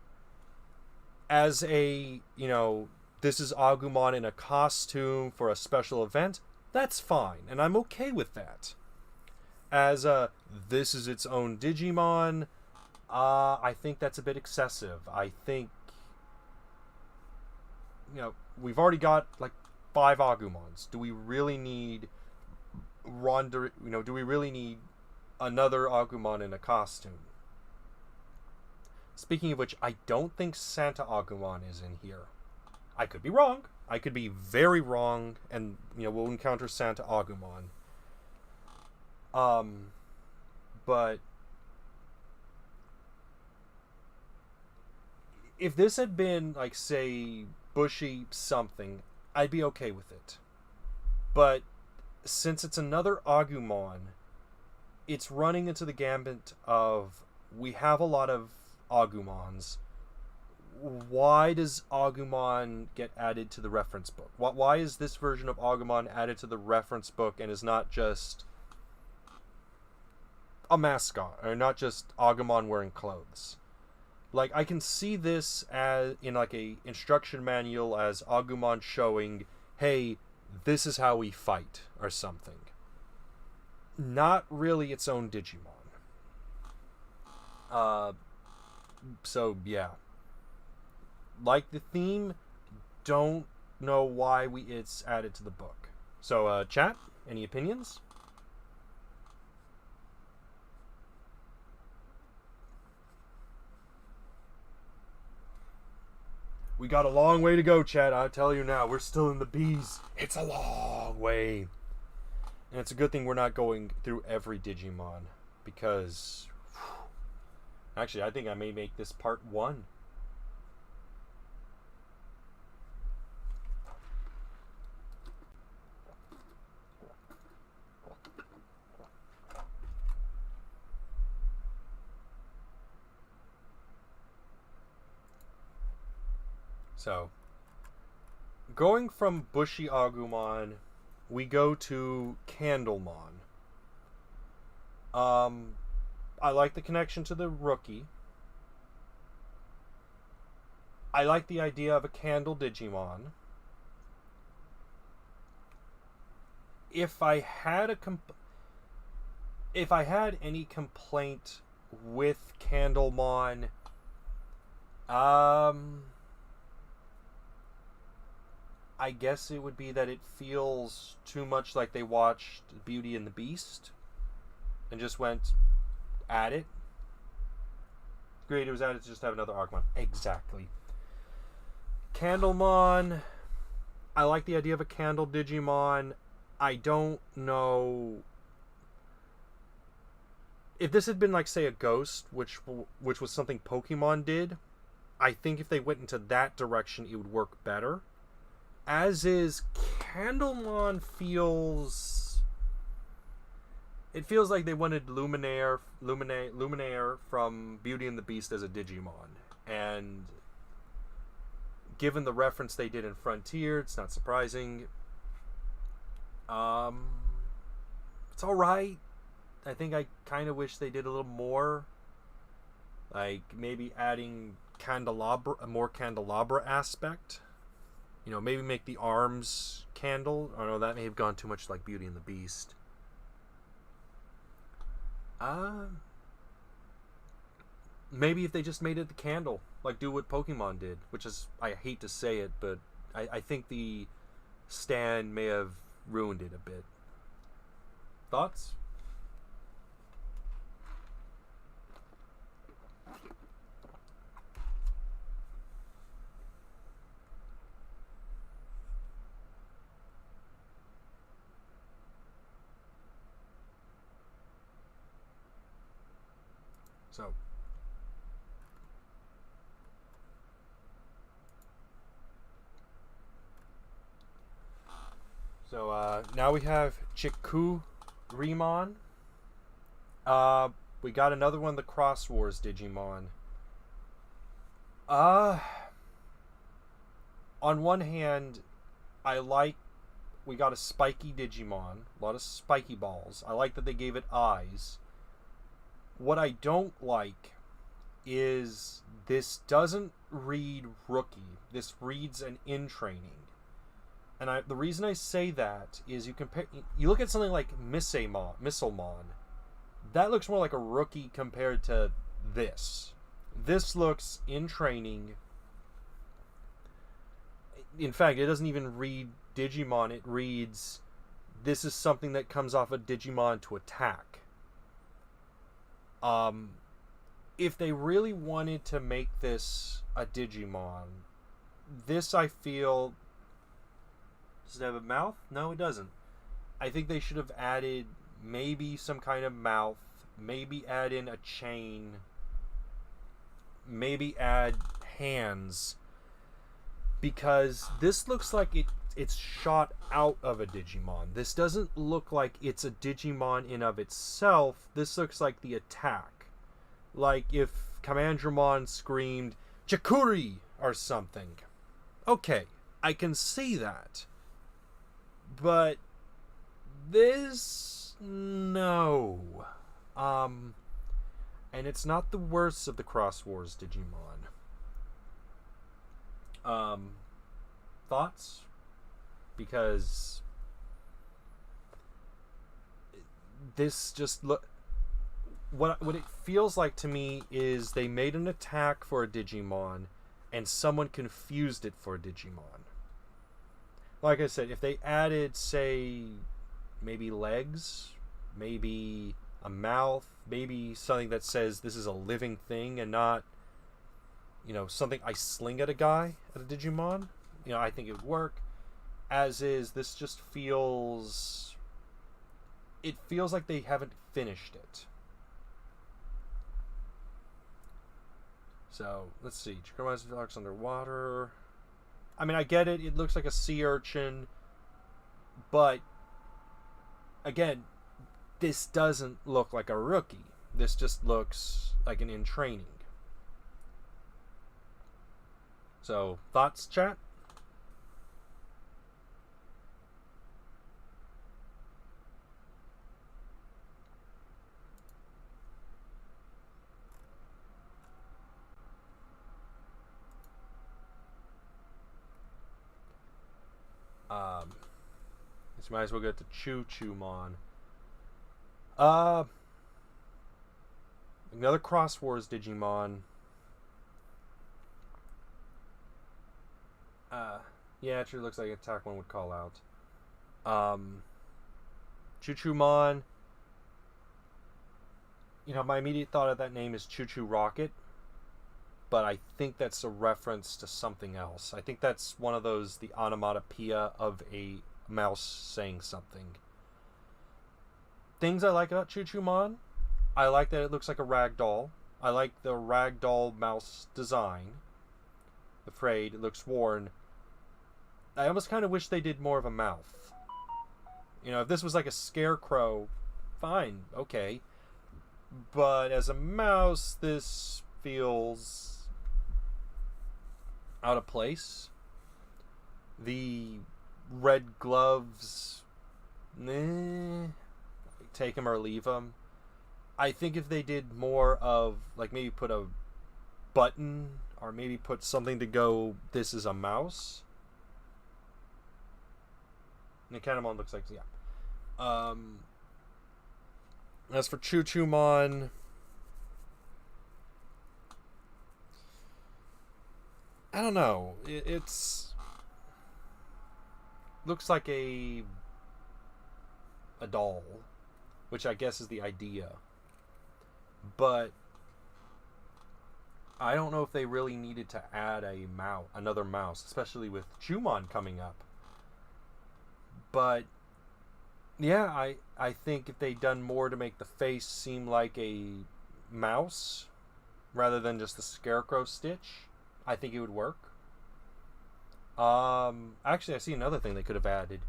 As a, this is Agumon in a costume for a special event, that's fine, and I'm okay with that. As this is its own Digimon, I think that's a bit excessive. I think, we've already got 5 Agumons. Do we really need do we really need another Agumon in a costume? Speaking of which, I don't think Santa Agumon is in here. I could be wrong. I could be very wrong, and we'll encounter Santa Agumon. But if this had been say Bushy something, I'd be okay with it. But since it's another Agumon, it's running into the gambit of, we have a lot of Agumons. Why does Agumon get added to the reference book? Why is this version of Agumon added to the reference book and is not just a mascot, or not just Agumon wearing clothes. Like, I can see this as in like a instruction manual as Agumon showing, hey, this is how we fight, or something. Not really its own Digimon. So yeah. Like the theme, don't know why it's added to the book. So, chat, any opinions? We got a long way to go, chat. I'll tell you now. We're still in the B's. It's a long way. And it's a good thing we're not going through every Digimon. Because... Actually, I think I may make this part 1. So, going from Bushy Agumon, we go to Candlemon. I like the connection to the rookie. I like the idea of a candle Digimon. If I had any complaint with Candlemon, I guess it would be that it feels too much like they watched Beauty and the Beast and just went at it. Great, it was added to just have another Agumon. Exactly. Candlemon, I like the idea of a candle Digimon. I don't know if this had been like, say, a ghost, which was something Pokemon did. I think if they went into that direction, it would work better. As is, Candlemon feels... It feels like they wanted Luminaire from Beauty and the Beast as a Digimon. And given the reference they did in Frontier, it's not surprising. It's alright. I think I kind of wish they did a little more. Like, maybe adding a more candelabra aspect. You know, maybe make the arms candle. I don't know, that may have gone too much like Beauty and the Beast. Maybe if they just made it the candle, like do what Pokemon did, which is, I hate to say it, but I think the stand may have ruined it a bit. Thoughts? So now we have Chikurimon. We got another one of the Cross Wars Digimon. On one hand, we got a spiky Digimon, a lot of spiky balls. I like that they gave it eyes. What I don't like is this doesn't read rookie. This reads an in training. And the reason I say that is you look at something like Missilemon. That looks more like a rookie compared to this. This looks in training. In fact, it doesn't even read Digimon. It reads, this is something that comes off a Digimon to attack. If they really wanted to make this a Digimon, this, I feel... Does it have a mouth? No, it doesn't. I think they should have added maybe some kind of mouth. Maybe add in a chain. Maybe add hands. Because this looks like it's shot out of a Digimon. This doesn't look like it's a Digimon in of itself. This looks like the attack. Like if Commandramon screamed, Chikuri! Or something. Okay, I can see that. But this, no. Um, and it's not the worst of the Cross Wars Digimon. Thoughts? Because this just look what it feels like to me is they made an attack for a Digimon and someone confused it for a Digimon. Like I said, if they added, say, maybe legs, maybe a mouth, maybe something that says this is a living thing and not, something I sling at a guy, at a Digimon, I think it would work. As is, this just feels... It feels like they haven't finished it. So, let's see. Chikroma's Deluxe underwater. I mean, I get it. It looks like a sea urchin. But, again, this doesn't look like a rookie. This just looks like an in training. So, thoughts, chat? So might as well get to Choo-Choo-Mon. Another Cross Wars Digimon. Yeah, it sure looks like Attack One would call out. Choo-Choo-Mon. My immediate thought of that name is Choo-Choo Rocket. But I think that's a reference to something else. I think that's one of those, the onomatopoeia of a mouse saying something. Things I like about Choo-Choo-Mon. I like that it looks like a ragdoll. I like the ragdoll mouse design. The frayed, it looks worn. I almost kind of wish they did more of a mouth. If this was like a scarecrow, fine, okay. But as a mouse, this feels out of place. The red gloves, take them or leave them. I think if they did more of, like, maybe put a button or maybe put something to go, this is a mouse. Nikanamon looks like, yeah. As for Choo-Choo-Mon, I don't know. It's looks like a doll, which I guess is the idea. But I don't know if they really needed to add another mouse, especially with Chumon coming up. But yeah, I think if they'd done more to make the face seem like a mouse rather than just the scarecrow stitch, I think it would work. Actually, I see another thing they could have added.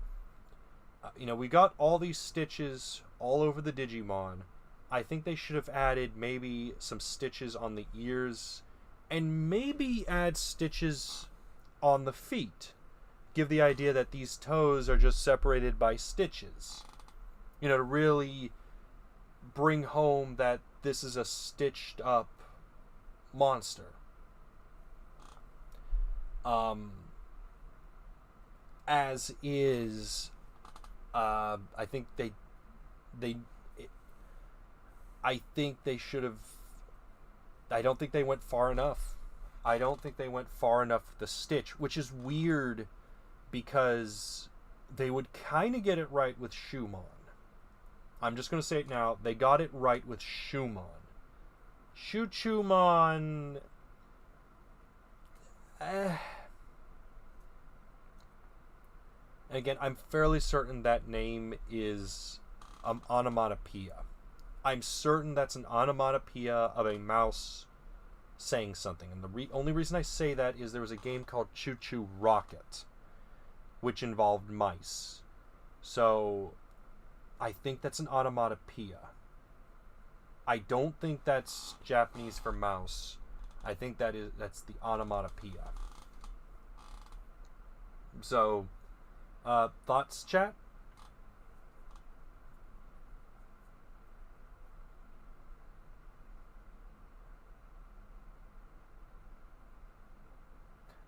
We got all these stitches all over the Digimon. I think they should have added maybe some stitches on the ears and maybe add stitches on the feet. Give the idea that these toes are just separated by stitches. To really bring home that this is a stitched up monster. As is, I think I think they should have. I don't think they went far enough. I don't think they went far enough with the stitch, which is weird because they would kind of get it right with Shumon. I'm just going to say it now. They got it right with Shumon. Choo-Choo-Mon... Again, I'm fairly certain that name is onomatopoeia. I'm certain that's an onomatopoeia of a mouse saying something. And the only reason I say that is there was a game called Choo-Choo Rocket, which involved mice. So, I think that's an onomatopoeia. I don't think that's Japanese for mouse. I think that's the onomatopoeia. So, thoughts, chat?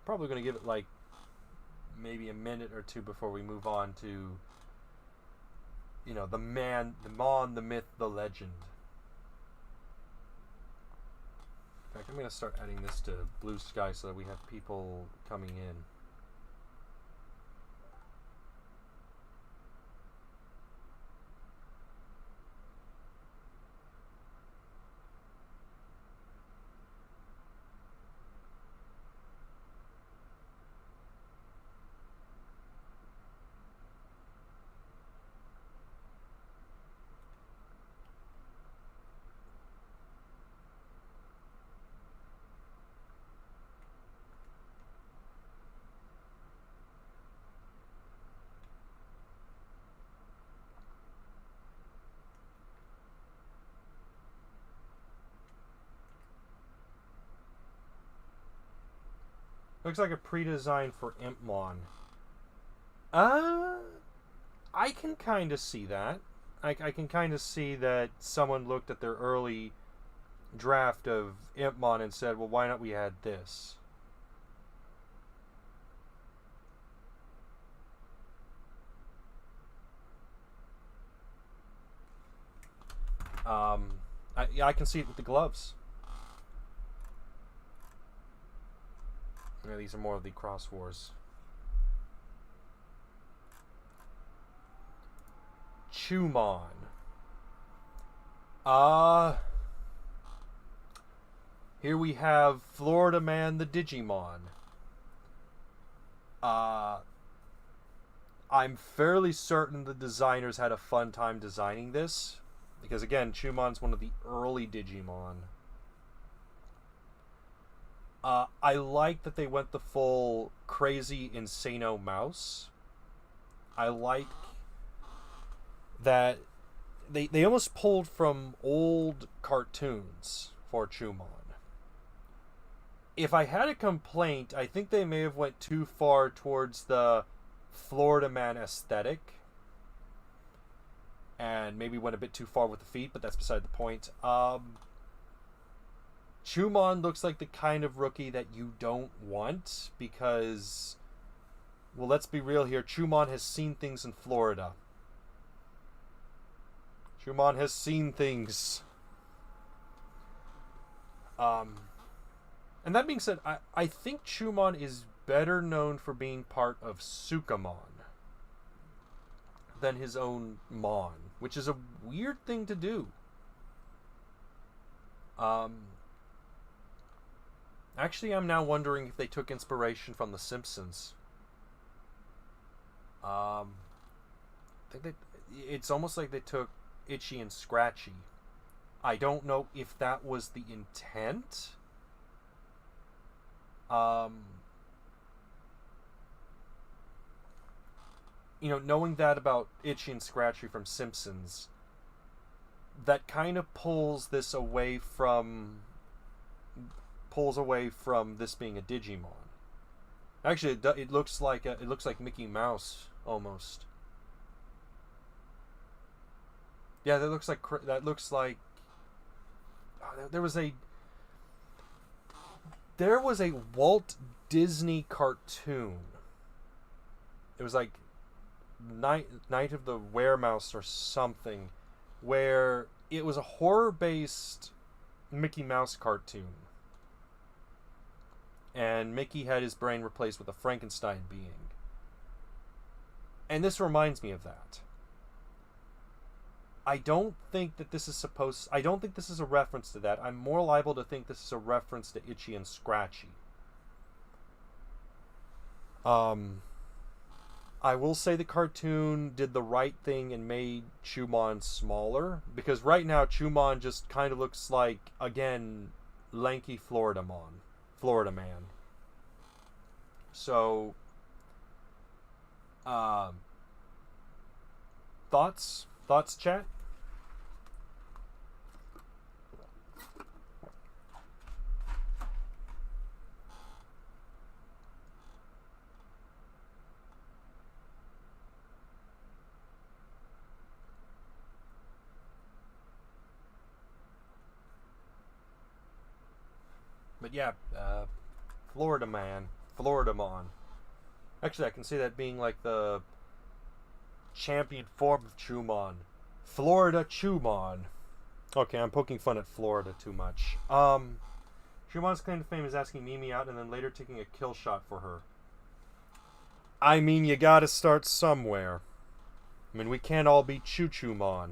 probably going to give it like maybe a minute or two before we move on to, you know, the man, the mon, the myth, the legend. In fact, I'm going to start adding this to Blue Sky so that we have people coming in. Looks like a pre-design for Impmon. I can kind of see that. I can kind of see that someone looked at their early draft of Impmon and said, well, why not we add this? Yeah, I can see it with the gloves. Yeah, these are more of the Cross Wars. Chumon. Here we have Florida Man the Digimon. I'm fairly certain the designers had a fun time designing this. Because again, Chumon's one of the early Digimon. I like that they went the full crazy insano mouse. I like that they almost pulled from old cartoons for Chumon. If I had a complaint, I think they may have went too far towards the Florida Man aesthetic. And maybe went a bit too far with the feet, but that's beside the point. Chumon looks like the kind of rookie that you don't want because, well, let's be real here. Chumon has seen things in Florida. Chumon has seen things. And that being said, I think Chumon is better known for being part of Sukamon than his own Mon, which is a weird thing to do. Actually, I'm now wondering if they took inspiration from The Simpsons. I think it's almost like they took Itchy and Scratchy. I don't know if that was the intent. You know, knowing that about Itchy and Scratchy from Simpsons, that kind of pulls away from this being a Digimon. Actually, it looks like Mickey Mouse almost. Yeah, that looks like there was a Walt Disney cartoon. It was like Night of the Weremouse or something, where it was a horror-based Mickey Mouse cartoon. And Mickey had his brain replaced with a Frankenstein being. And this reminds me of that. I don't think this is a reference to that. I'm more liable to think this is a reference to Itchy and Scratchy. I will say the cartoon did the right thing and made Chumon smaller, because right now Chumon just kind of looks like, again, lanky Florida Man. So, thoughts, chat? But yeah, Florida Man. Floridamon. Actually, I can see that being like the champion form of Chumon. Florida Chumon. Okay, I'm poking fun at Florida too much. Chumon's claim to fame is asking Mimi out and then later taking a kill shot for her. I mean, you gotta start somewhere. I mean, we can't all be Chumon.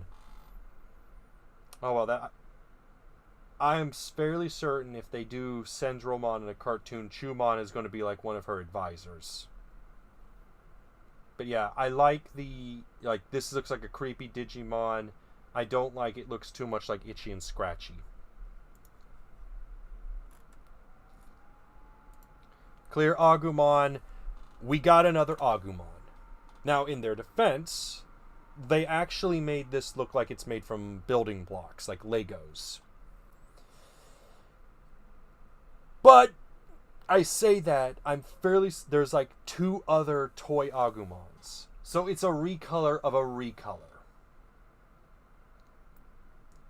Oh, well, that... I am fairly certain if they do Sendromon in a cartoon, Chumon is going to be like one of her advisors. But yeah, I like the... Like, this looks like a creepy Digimon. I don't like it looks too much like Itchy and Scratchy. Clear Agumon. We got another Agumon. Now, in their defense, they actually made this look like it's made from building blocks, like Legos. But I say that I'm fairly... There's like 2 other toy Agumons. So it's a recolor of a recolor.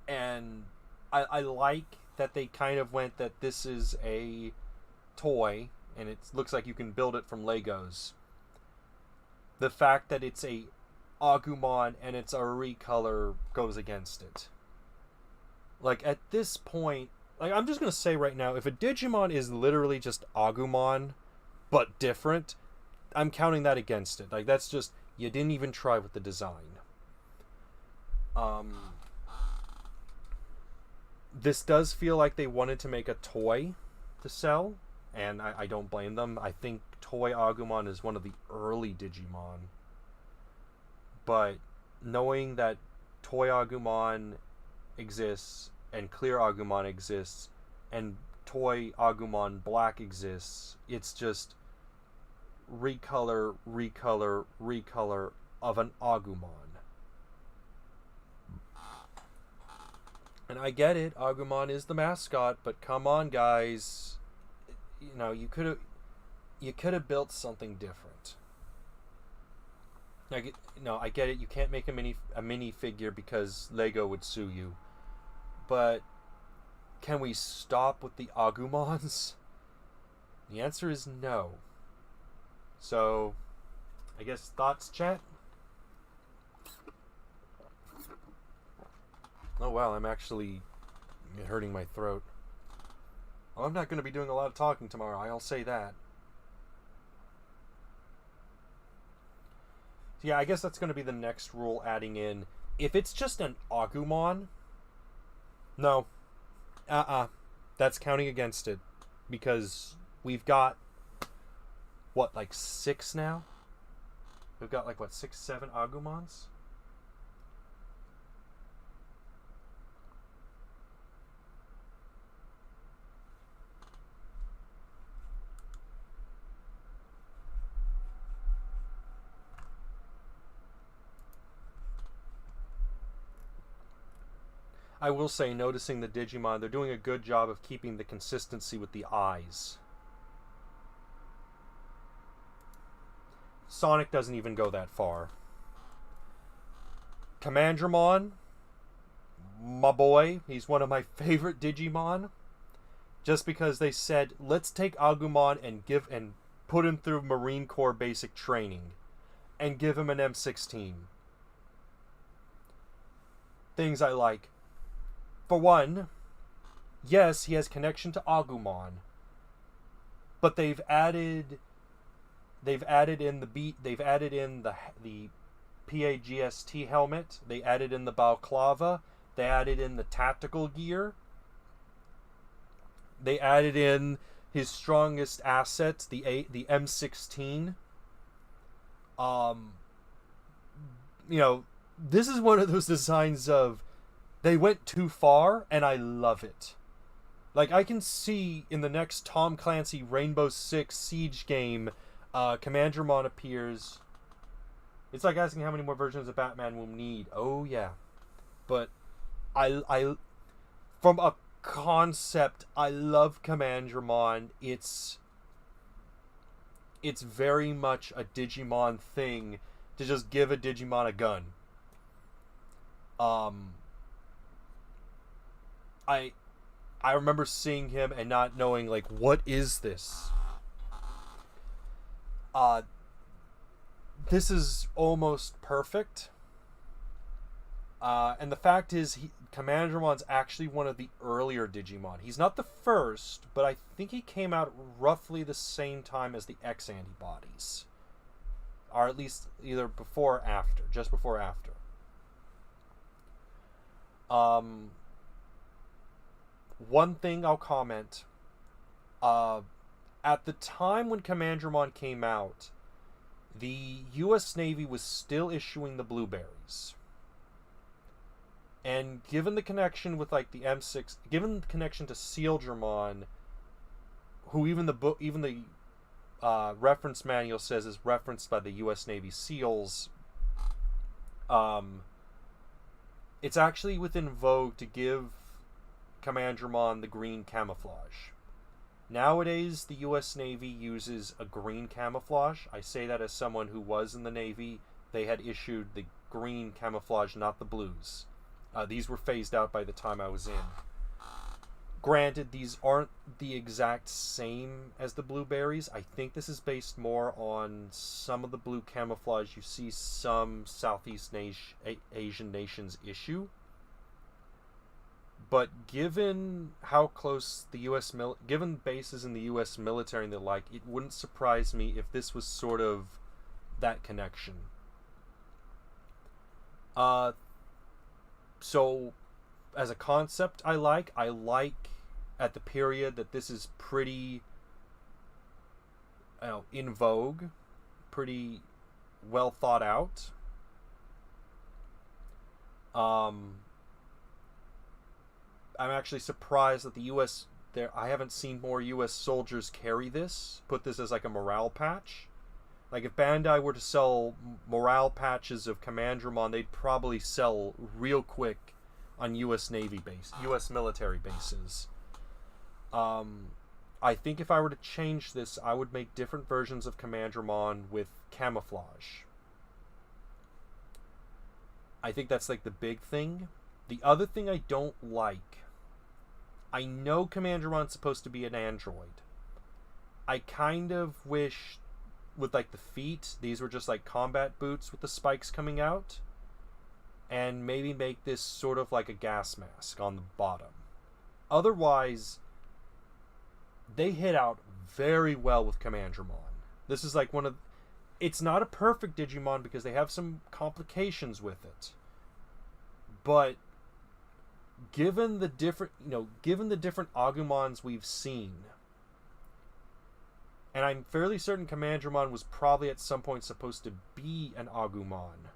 And I like that they kind of went that this is a toy and it looks like you can build it from Legos. The fact that it's a Agumon and it's a recolor goes against it. Like, at this point, like, I'm just going to say right now, if a Digimon is literally just Agumon, but different, I'm counting that against it. Like, that's just, you didn't even try with the design. This does feel like they wanted to make a toy to sell, and I don't blame them. I think Toy Agumon is one of the early Digimon. But knowing that Toy Agumon exists, and Clear Agumon exists, and Toy Agumon Black exists, it's just recolor, recolor, recolor of an Agumon. And I get it, Agumon is the mascot, but come on, guys. You know, you could have built something different. I get it. You can't make a mini figure because Lego would sue you. But can we stop with the Agumons? The answer is no. So, I guess thoughts, chat? Oh wow, I'm actually hurting my throat. Well, I'm not going to be doing a lot of talking tomorrow, I'll say that. So yeah, I guess that's going to be the next rule adding in. If it's just an Agumon, no. That's counting against it. Because we've got, what, like 6 now? We've got like, what, 6, 7 Agumons? I will say, noticing the Digimon, they're doing a good job of keeping the consistency with the eyes. Sonic doesn't even go that far. Commandramon, my boy, he's one of my favorite Digimon. Just because they said, let's take Agumon and put him through Marine Corps basic training. And give him an M16. Things I like. For one, yes, he has connection to Agumon, but they've added in the PAGST helmet, they added in the balaclava, they added in the tactical gear, they added in his strongest asset, the M16. This is one of those designs of they went too far, and I love it. Like, I can see in the next Tom Clancy Rainbow Six Siege game, Commandramon appears. It's like asking how many more versions of Batman we'll need. Oh, yeah. But I from a concept, I love Commandramon. It's very much a Digimon thing to just give a Digimon a gun. I remember seeing him and not knowing, like, what is this? Uh, this is almost perfect. And the fact is, Commandermon's actually one of the earlier Digimon. He's not the first, but I think he came out roughly the same time as the X antibodies. Or at least either before or after. Just before or after. One thing I'll comment. At the time when Commandermon came out, the U.S. Navy was still issuing the blueberries. And given the connection with like the M6, given the connection to Sealgermon, who even the reference manual says is referenced by the U.S. Navy SEALs, it's actually within vogue to give Commandermon the green camouflage. Nowadays, the U.S. Navy uses a green camouflage. I say that as someone who was in the Navy. They had issued the green camouflage, not the blues. These were phased out by the time I was in. Granted, these aren't the exact same as the blueberries. I think this is based more on some of the blue camouflage you see some Southeast Asian nations issue. But given how close the U.S. given bases in the U.S. military and the like, it wouldn't surprise me if this was sort of that connection. So, as a concept, I like at the period that this is pretty, in vogue, pretty well thought out. I'm actually surprised that the U.S. I haven't seen more U.S. soldiers carry this, put this as like a morale patch. Like, if Bandai were to sell morale patches of Commandermon, they'd probably sell real quick on U.S. military bases. I think if I were to change this, I would make different versions of Commandermon with camouflage. I think that's like the big thing. The other thing I don't like, I know Commandermon's supposed to be an android. I kind of wish with like the feet, these were just like combat boots with the spikes coming out, and maybe make this sort of like a gas mask on the bottom. Otherwise, they hit out very well with Commandermon. This is like it's not a perfect Digimon because they have some complications with it. But given the different Agumons we've seen, and I'm fairly certain Commandermon was probably at some point supposed to be an Agumon.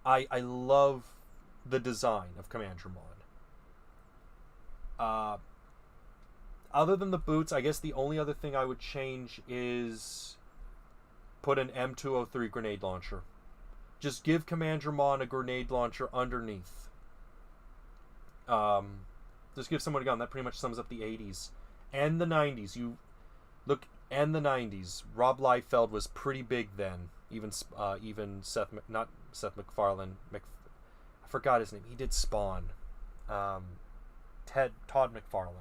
I love the design of Commandermon. Other than the boots, I guess the only other thing I would change is put an M203 grenade launcher. Just give Commandermon a grenade launcher underneath. Just give someone a gun. That pretty much sums up the 80s. And the 90s. And the 90s. Rob Liefeld was pretty big then. Even not Seth MacFarlane. I forgot his name. He did Spawn. Todd McFarlane.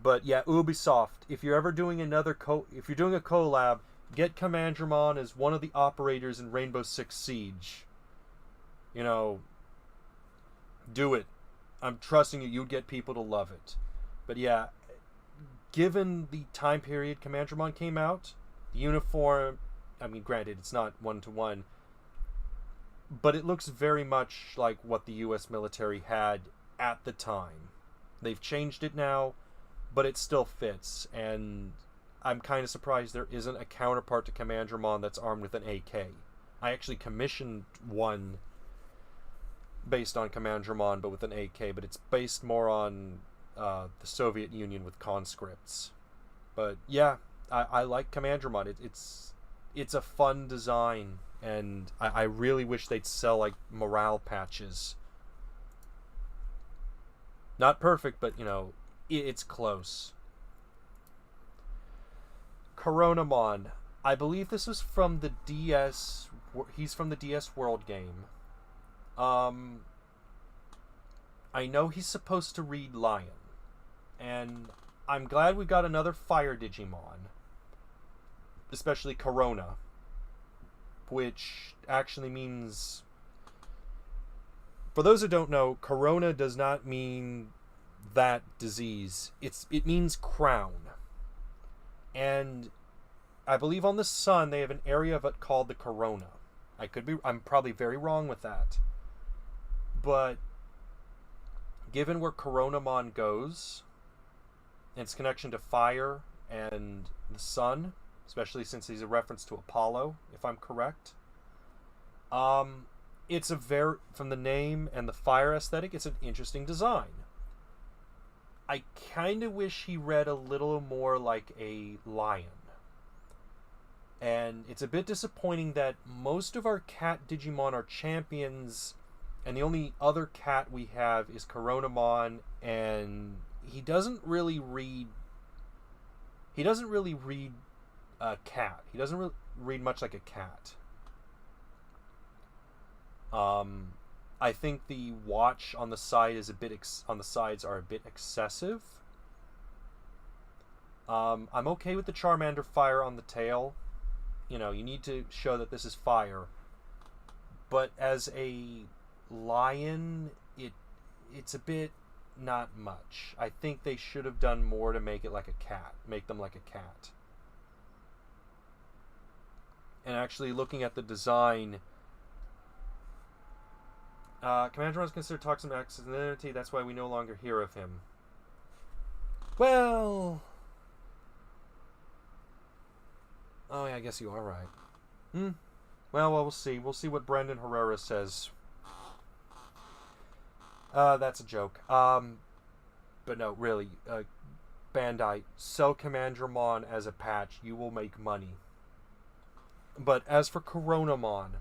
But yeah, Ubisoft. If you're ever doing if you're doing a collab, get Commandermon as one of the operators in Rainbow Six Siege. Do it. I'm trusting you. You'd get people to love it. But yeah, given the time period Commandermon came out, the uniform, I mean, granted, it's not one-to-one, but it looks very much like what the U.S. military had at the time. They've changed it now, but it still fits, and I'm kind of surprised there isn't a counterpart to Commandermon that's armed with an AK. I actually commissioned one based on Commandermon, but with an AK, but it's based more on the Soviet Union with conscripts. But yeah, I like Commandermon. It's a fun design, and I really wish they'd sell like morale patches. Not perfect, but it's close. Coronamon. I believe this was from the DS. He's from the DS World game. I know he's supposed to read Lion, and I'm glad we got another fire Digimon, especially Corona, which actually means, for those who don't know, Corona does not mean that disease. It means crown. And I believe on the sun they have an area of it called the Corona. I'm probably very wrong with that. But given where Coronamon goes, and its connection to fire and the sun, especially since he's a reference to Apollo, if I'm correct, it's from the name and the fire aesthetic, it's an interesting design. I kind of wish he read a little more like a lion. And it's a bit disappointing that most of our cat Digimon are champions, and the only other cat we have is Coronamon, and he doesn't really read a cat. He doesn't really read much like a cat. I think the watch on the side is on the sides are a bit excessive. I'm okay with the Charmander fire on the tail. You know, you need to show that this is fire. But as a lion, it's a bit not much. I think they should have done more to make it like a cat. Make them like a cat. And actually looking at the design, Commander is considered toxic masculinity, that's why we no longer hear of him. Well... Oh, yeah, I guess you are right. Well, we'll see. We'll see what Brendan Herrera says. That's a joke. But no, really. Bandai, sell Commandramon as a patch. You will make money. But as for Coronamon,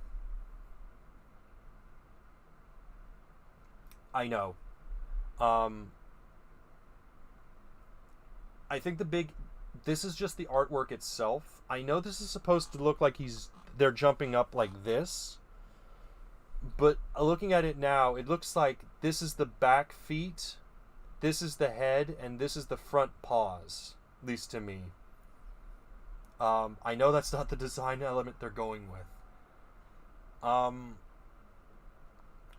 I know. I think this is just the artwork itself. I know this is supposed to look like they're jumping up like this, but looking at it now, it looks like this is the back feet, this is the head, and this is the front paws, at least to me. I know that's not the design element they're going with.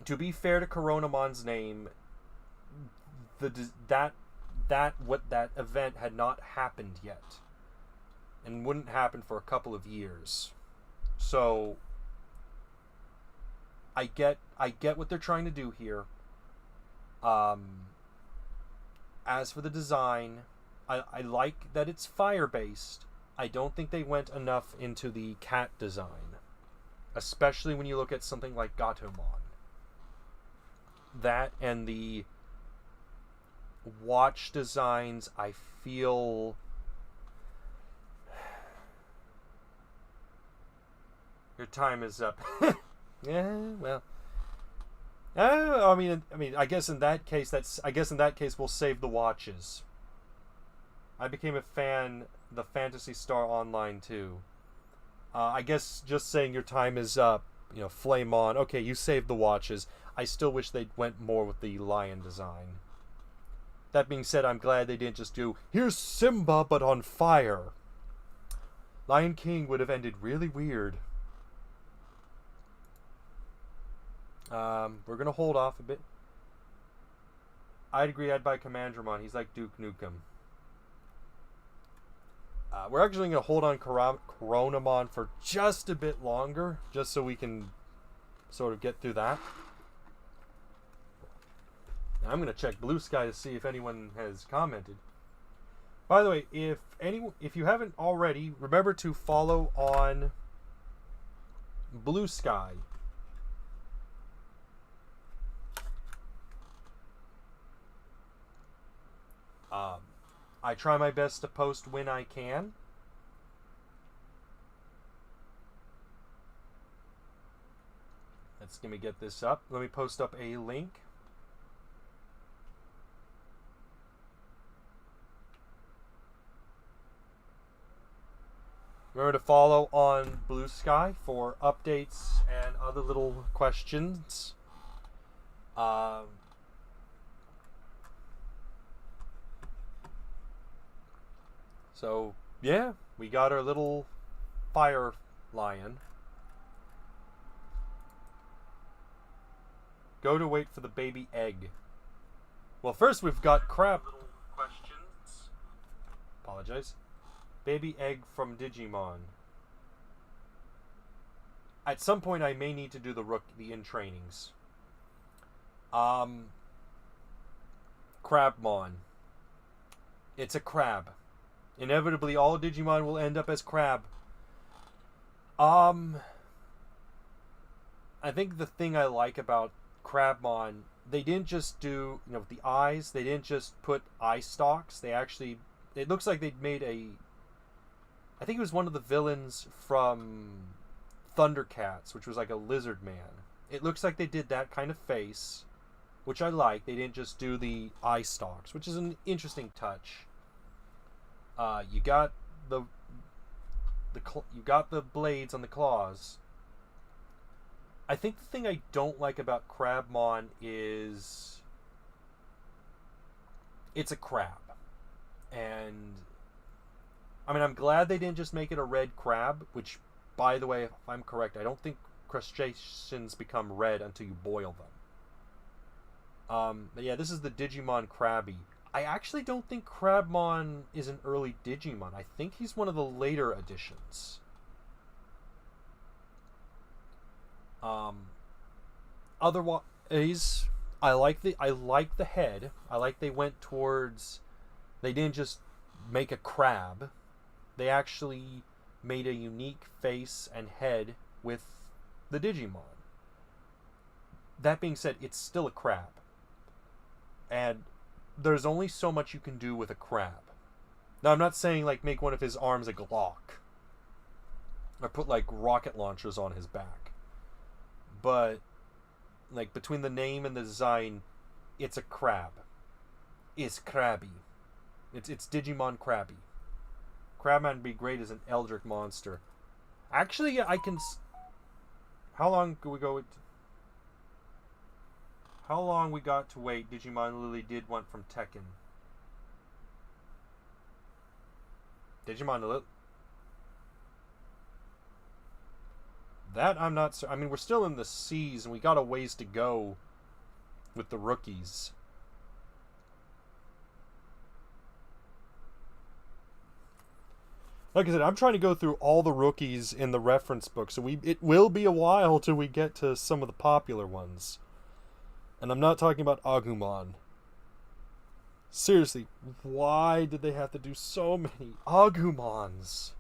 To be fair to Coronamon's name, that event had not happened yet, and wouldn't happen for a couple of years. So I get what they're trying to do here. As for the design, I like that it's fire based. I don't think they went enough into the cat design, especially when you look at something like Gatomon. That and the watch designs, I feel... Your time is up. Yeah, well... I mean, I guess in that case, we'll save the watches. I became a fan the Phantasy Star Online too. I guess just saying your time is up, flame on. Okay, you saved the watches. I still wish they'd went more with the lion design. That being said, I'm glad they didn't just do, here's Simba but on fire. Lion King would have ended really weird. We're gonna hold off a bit. I'd agree I'd buy Commandramon. He's like Duke Nukem. We're actually going to hold on Coronamon for just a bit longer, just so we can sort of get through that. Now, I'm going to check Blue Sky to see if anyone has commented. By the way, if you haven't already, remember to follow on Blue Sky. I try my best to post when I can. Let me get this up. Let me post up a link. Remember to follow on Blue Sky for updates and other little questions. So, yeah, we got our little fire lion. Go to wait for the baby egg. Well, first we've got crab. Little questions. Apologize. Baby egg from Digimon. At some point, I may need to do the in trainings. Crabmon. It's a crab. Inevitably, all Digimon will end up as crab. I think the thing I like about Crabmon, they didn't just do, with the eyes, they didn't just put eye stalks. They actually, it looks like they'd made I think it was one of the villains from Thundercats, which was like a lizard man. It looks like they did that kind of face, which I like. They didn't just do the eye stalks, which is an interesting touch. You got the blades on the claws. I think the thing I don't like about Crabmon is it's a crab. And I mean, I'm glad they didn't just make it a red crab, which, by the way, if I'm correct, I don't think crustaceans become red until you boil them. But yeah, this is the Digimon Krabby. I actually don't think Crabmon is an early Digimon. I think he's one of the later additions. Otherwise, I like the head. I like they went towards. They didn't just make a crab. They actually made a unique face and head with the Digimon. That being said, it's still a crab. And there's only so much you can do with a crab. Now, I'm not saying, like, make one of his arms a Glock. Or put, like, rocket launchers on his back. But, like, between the name and the design, it's a crab. It's crabby. It's Digimon Krabby. Crabman would be great as an Eldritch monster. Actually, I can... How long do we go... How long we got to wait Digimon Lily did one from Tekken. Digimon Lily... That I'm not... I mean, we're still in the seas, and we got a ways to go with the rookies. Like I said, I'm trying to go through all the rookies in the reference book, so it will be a while till we get to some of the popular ones. And I'm not talking about Agumon. Seriously, why did they have to do so many Agumons?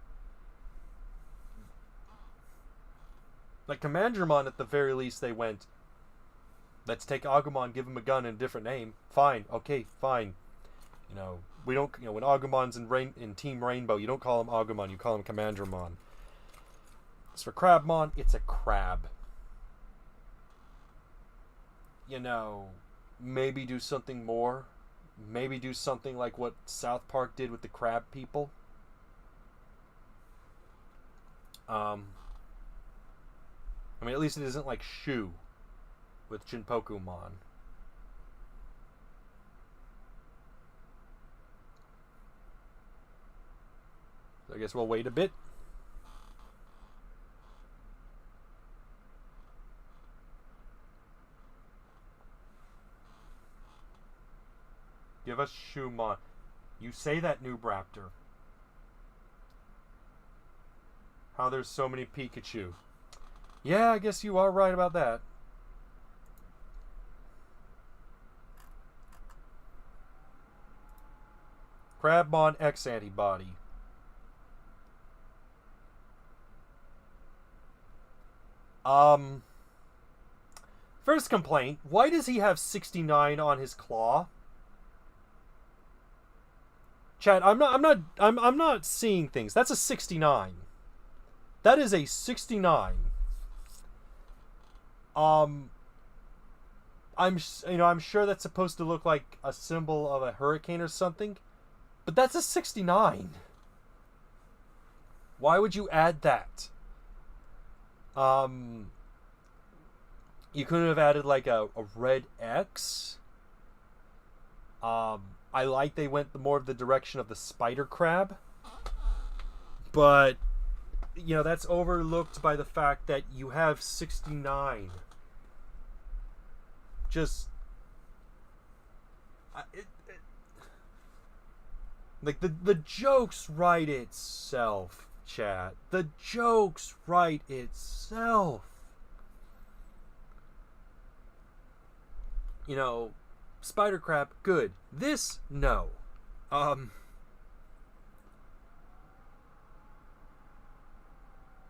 Like Commandramon, at the very least, they went, let's take Agumon, give him a gun and a different name. Fine, okay, fine. We don't, when Agumon's in Team Rainbow, you don't call him Agumon, you call him Commandramon. As for Crabmon, it's a crab. Maybe do something more. Maybe do something like what South Park did with the crab people. I mean, at least it isn't like Shu with Jinpokumon. So I guess we'll wait a bit. Give us Shumon. You say that, Noob Raptor. How there's so many Pikachu. Yeah, I guess you are right about that. Crabmon X antibody. First complaint, why does he have 69 on his claw? Chat, I'm not seeing things. That's a 69. That is a 69. I'm sure that's supposed to look like a symbol of a hurricane or something, but that's a 69. Why would you add that? You couldn't have added like a red X. I like they went more of the direction of the spider crab. But that's overlooked by the fact that you have 69. Just like the jokes write itself, chat. The jokes write itself. Spider crab, good. This, no.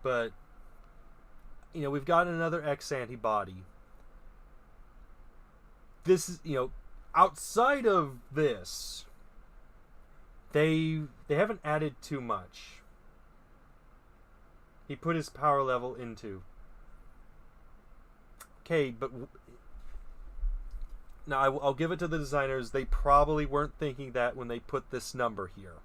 But we've got another X antibody. This is, outside of this, they haven't added too much. He put his power level into. Okay, but now I'll give it to the designers. They probably weren't thinking that when they put this number here.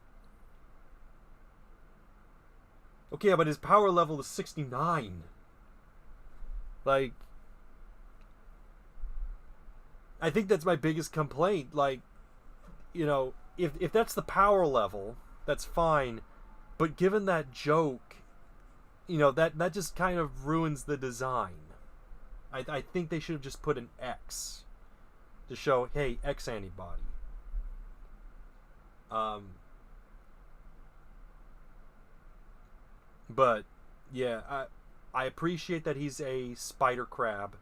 Okay, but his power level is 69. Like, I think that's my biggest complaint. Like, if that's the power level, that's fine. But given that joke, that just kind of ruins the design. I think they should have just put an X to show, hey, X antibody. But yeah, I appreciate that he's a spider crab.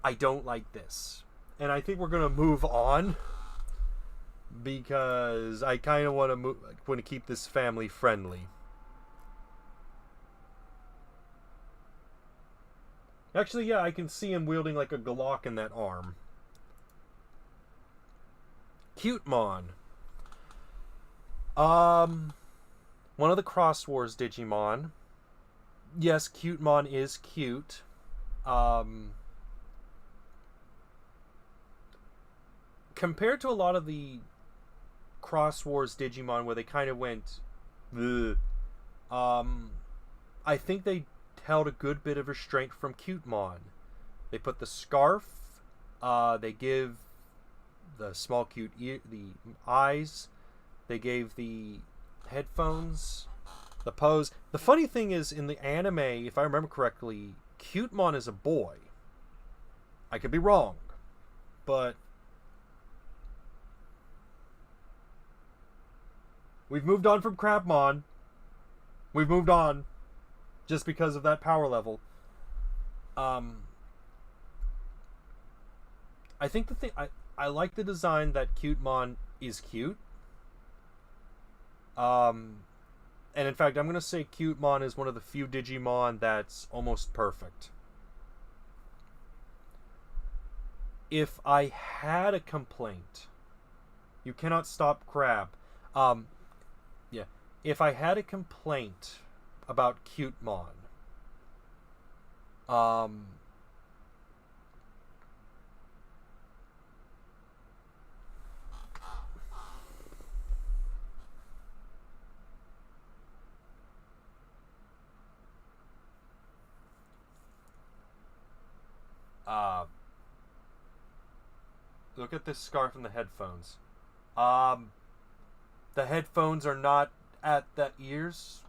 I don't like this, and I think we're gonna move on because I kind of want to keep this family friendly. Actually, yeah, I can see him wielding like a Glock in that arm. Cutemon. One of the Cross Wars Digimon. Yes, Cutemon is cute. Compared to a lot of the Cross Wars Digimon where they kind of went, ugh, I think they held a good bit of restraint from Cutemon. They put the scarf. They give the small cute the eyes. They gave the headphones, the pose. The funny thing is, in the anime, if I remember correctly, Cutemon is a boy. I could be wrong, but we've moved on from Crabmon. We've moved on just because of that power level. I think the thing I like the design that Cutemon is cute. And in fact, I'm going to say Cutemon is one of the few Digimon that's almost perfect. If I had a complaint, you cannot stop Crab. Yeah. If I had a complaint about Cutemon, look at this scarf and the headphones. The headphones are not at the ears.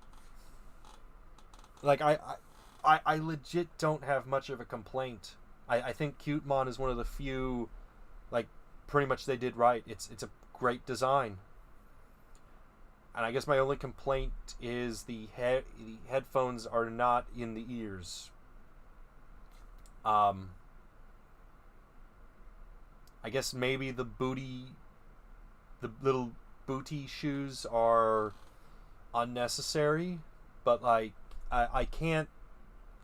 Like, I legit don't have much of a complaint. I think Cutemon is one of the few, like, pretty much they did right. It's a great design. And I guess my only complaint is the headphones are not in the ears. I guess maybe the little booty shoes are unnecessary, but like I can't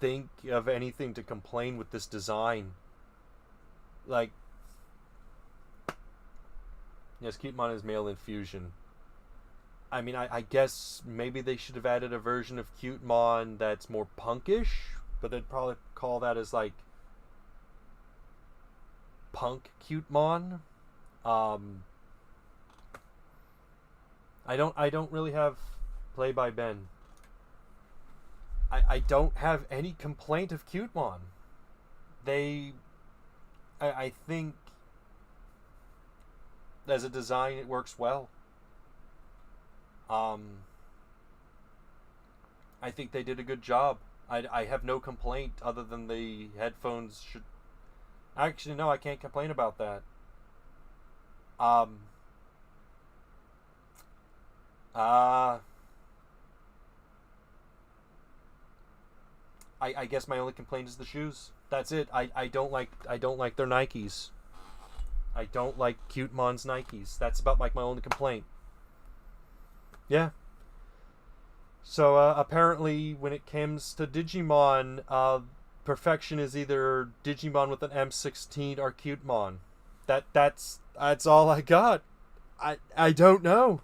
think of anything to complain with this design. Like, yes, Cutemon is male infusion. I mean, I guess maybe they should have added a version of Cutemon that's more punkish, but they'd probably call that as like punk Cutemon. I don't really have Play by Ben. I don't have any complaint of Cutemon. I think as a design it works well. I think they did a good job. I have no complaint other than the headphones should. Actually, no, I can't complain about that. Um. Uh. I guess my only complaint is the shoes. That's it. I don't like their Nikes. I don't like Cutemon's Nikes. That's about like my only complaint. Yeah. So apparently, when it comes to Digimon, perfection is either Digimon with an M16 or Cutemon. That's all I got. I don't know.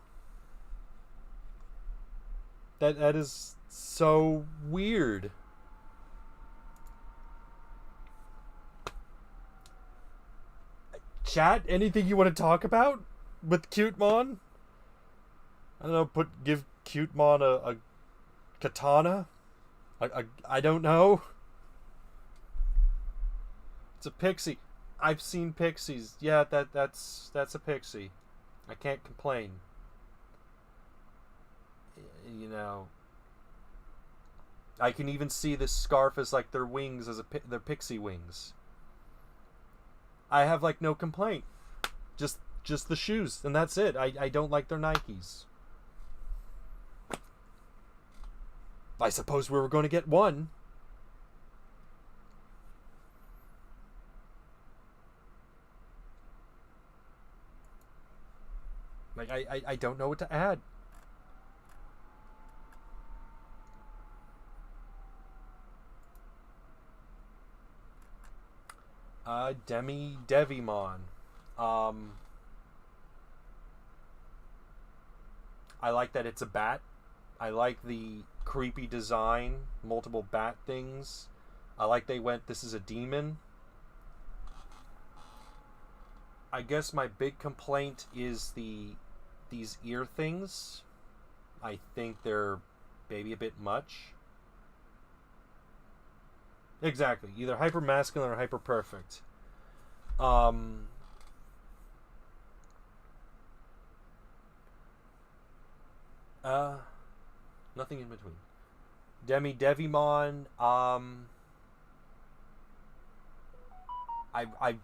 That is so weird. Chat, anything you want to talk about with Cutemon? I don't know. Give Cutemon a katana. I don't know. It's a pixie. I've seen pixies. Yeah, that's a pixie. I can't complain. You know, I can even see this scarf as like their wings, as their pixie wings. I have like no complaint. Just the shoes, and that's it. I don't like their Nikes. I suppose we were going to get one. Like I don't know what to add. Devimon. I like that it's a bat. I like the creepy design, multiple bat things. I like they went, this is a demon. I guess my big complaint is these ear things. I think they're maybe a bit much. Exactly, either hyper masculine or hyper perfect. Nothing in between. Devimon. I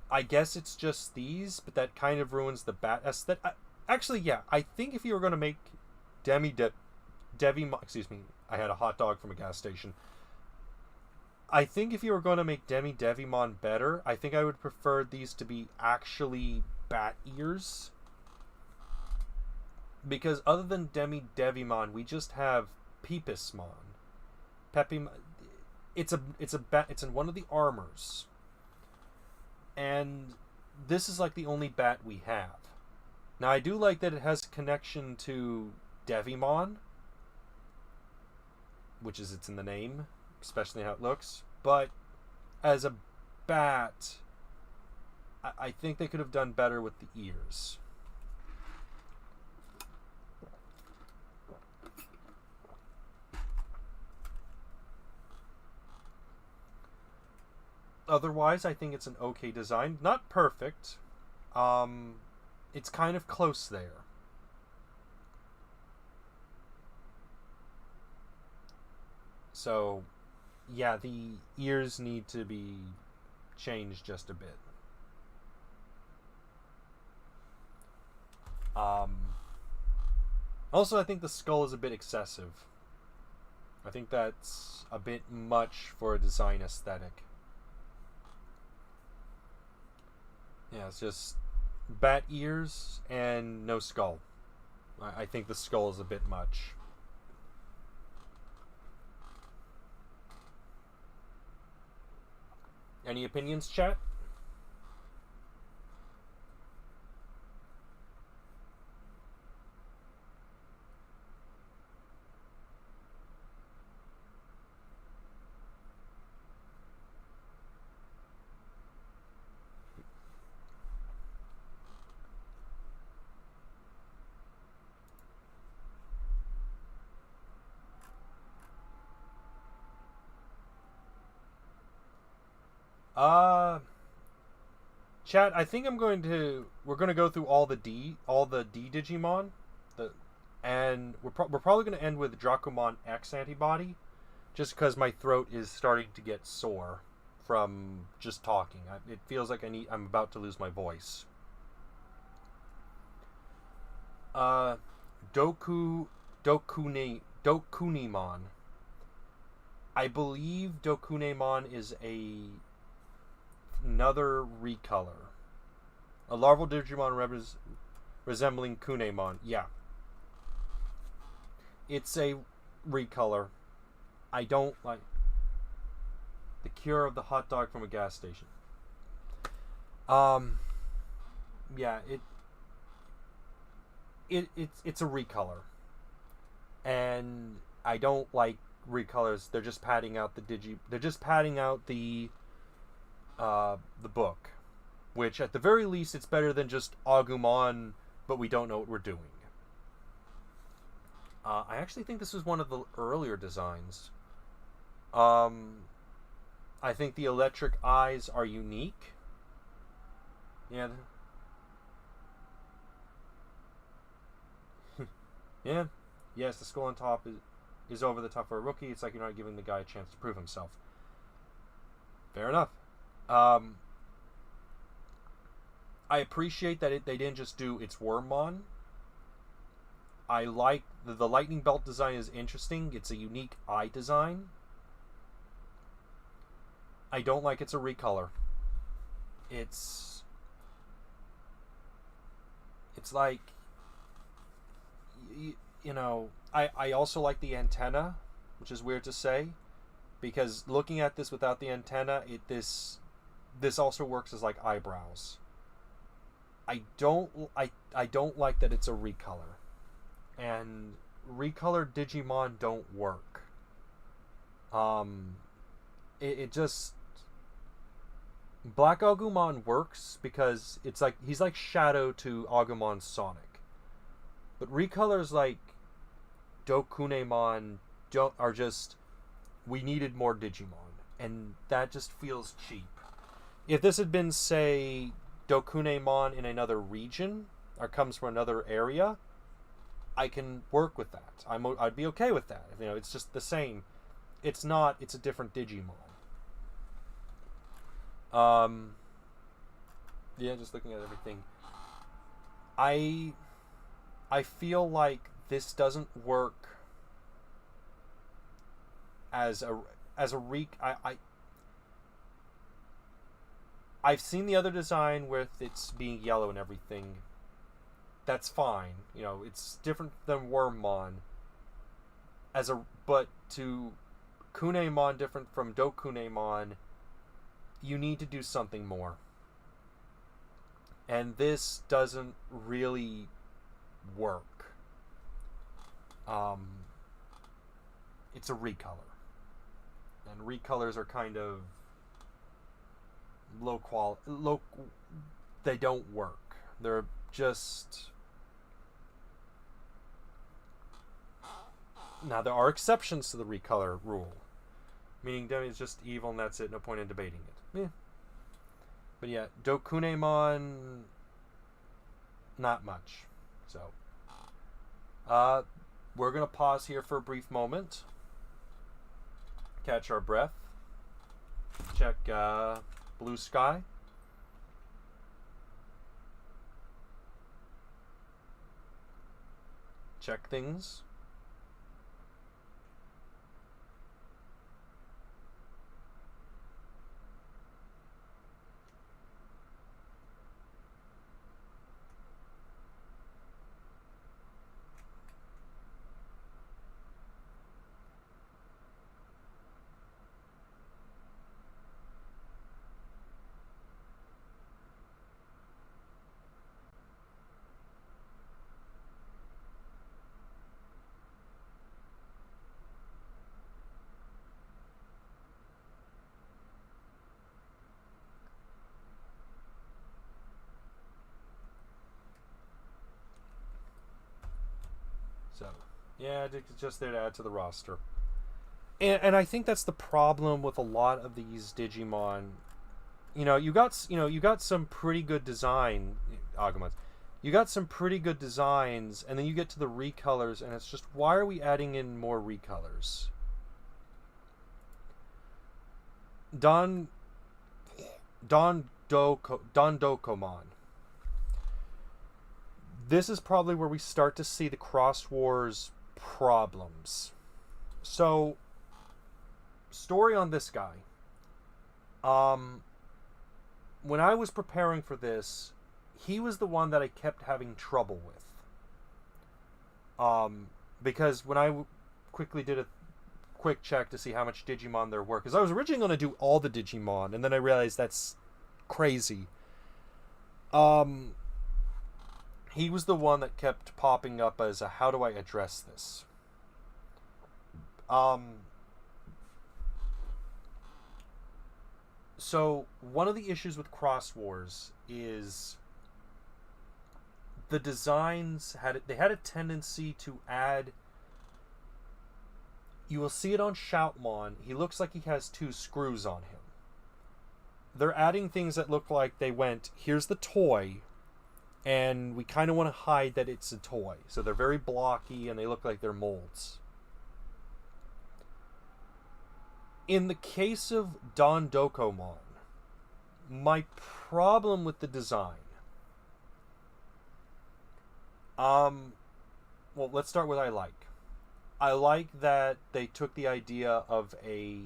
I guess it's just these, but that kind of ruins the bat aesthetic. Actually, yeah, I think if you were going to make Devimon, excuse me, I had a hot dog from a gas station. I think if you were going to make Devimon better, I think I would prefer these to be actually bat ears. Because other than Devimon, we just have Peepismon. It's a bat. It's in one of the armors, and this is like the only bat we have. Now I do like that it has a connection to Devimon, which is it's in the name, especially how it looks. But as a bat, I think they could have done better with the ears. Otherwise, I think it's an okay design. Not perfect. It's kind of close there. So, yeah, the ears need to be changed just a bit. Also, I think the skull is a bit excessive. I think that's a bit much for a design aesthetic. Yeah, it's just bat ears and no skull. I think the skull is a bit much. Any opinions, chat? Chat, I think we're going to go through all the D Digimon. And we're probably going to end with Dracomon X antibody, just because my throat is starting to get sore from just talking. It feels like I'm about to lose my voice. Dokunimon. I believe Dokunemon is another recolor. A larval Digimon resembling Kunemon. Yeah. It's a recolor. I don't like the cure of the hot dog from a gas station. Yeah, it's a recolor. And I don't like recolors. They're just padding out they're just padding out the book, which at the very least it's better than just Agumon, but we don't know what we're doing. I actually think this was one of the earlier designs. I think the electric eyes are unique. Yeah. Yeah. Yes, the skull on top is over the top for a rookie. It's like you're not giving the guy a chance to prove himself. Fair enough. I appreciate that they didn't just do its Wormmon. I like the lightning belt design is interesting. It's a unique eye design. I don't like it's a recolor. It's like you know, I also like the antenna, which is weird to say, because looking at this without the antenna, this also works as like eyebrows. I don't like that it's a recolor. And recolored Digimon don't work. It just Black Agumon works because it's like he's like Shadow to Agumon's Sonic. But recolors like Dokunemon are just we needed more Digimon, and that just feels cheap. If this had been, say, Dokunemon in another region or comes from another area, I can work with that. I'd be okay with that. You know, it's just the same. It's not. It's a different Digimon. Yeah, just looking at everything. I feel like this doesn't work as a I've seen the other design with it's being yellow and everything. That's fine. You know, it's different than Wormmon. But to Kunemon different from Dokunemon, you need to do something more. And this doesn't really work. It's a recolor. And recolors are kind of low quality. They don't work. They're just... Now, there are exceptions to the recolor rule. Meaning Demi is just evil and that's it. No point in debating it. Yeah. But yeah, Dokunemon, not much. So, we're going to pause here for a brief moment. Catch our breath. Check blue sky. Check things. So, yeah, it's just there to add to the roster. And I think that's the problem with a lot of these Digimon. You got some pretty good design Agumons. You got some pretty good designs, and then you get to the recolors, and it's just, why are we adding in more recolors? Don Dokomon. This is probably where we start to see the Cross Wars problems. So, story on this guy. When I was preparing for this, he was the one that I kept having trouble with. Because when I quickly did a quick check to see how much Digimon there were, because I was originally going to do all the Digimon, and then I realized that's crazy. He was the one that kept popping up as a, how do I address this? So one of the issues with Cross Wars is the designs had a tendency to add. You will see it on Shoutmon. He looks like he has two screws on him. They're adding things that look like they went, here's the toy, and we kind of want to hide that it's a toy. So they're very blocky and they look like they're molds. In the case of Don Dokomon, my problem with the design. Well, let's start with I like. I like that they took the idea of a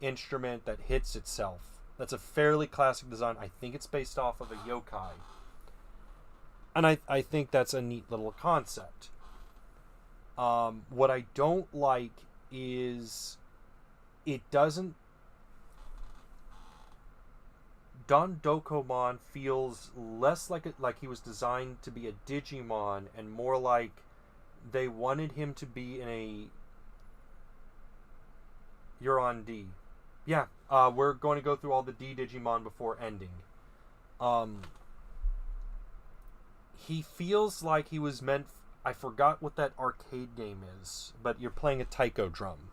instrument that hits itself. That's a fairly classic design. I think it's based off of a yokai. And I think that's a neat little concept. What I don't like is it doesn't... Don Dokomon feels less like he was designed to be a Digimon and more like they wanted him to be in a... You're on D. Yeah, we're going to go through all the D Digimon before ending. He feels like he was meant... I forgot what that arcade game is, but you're playing a taiko drum.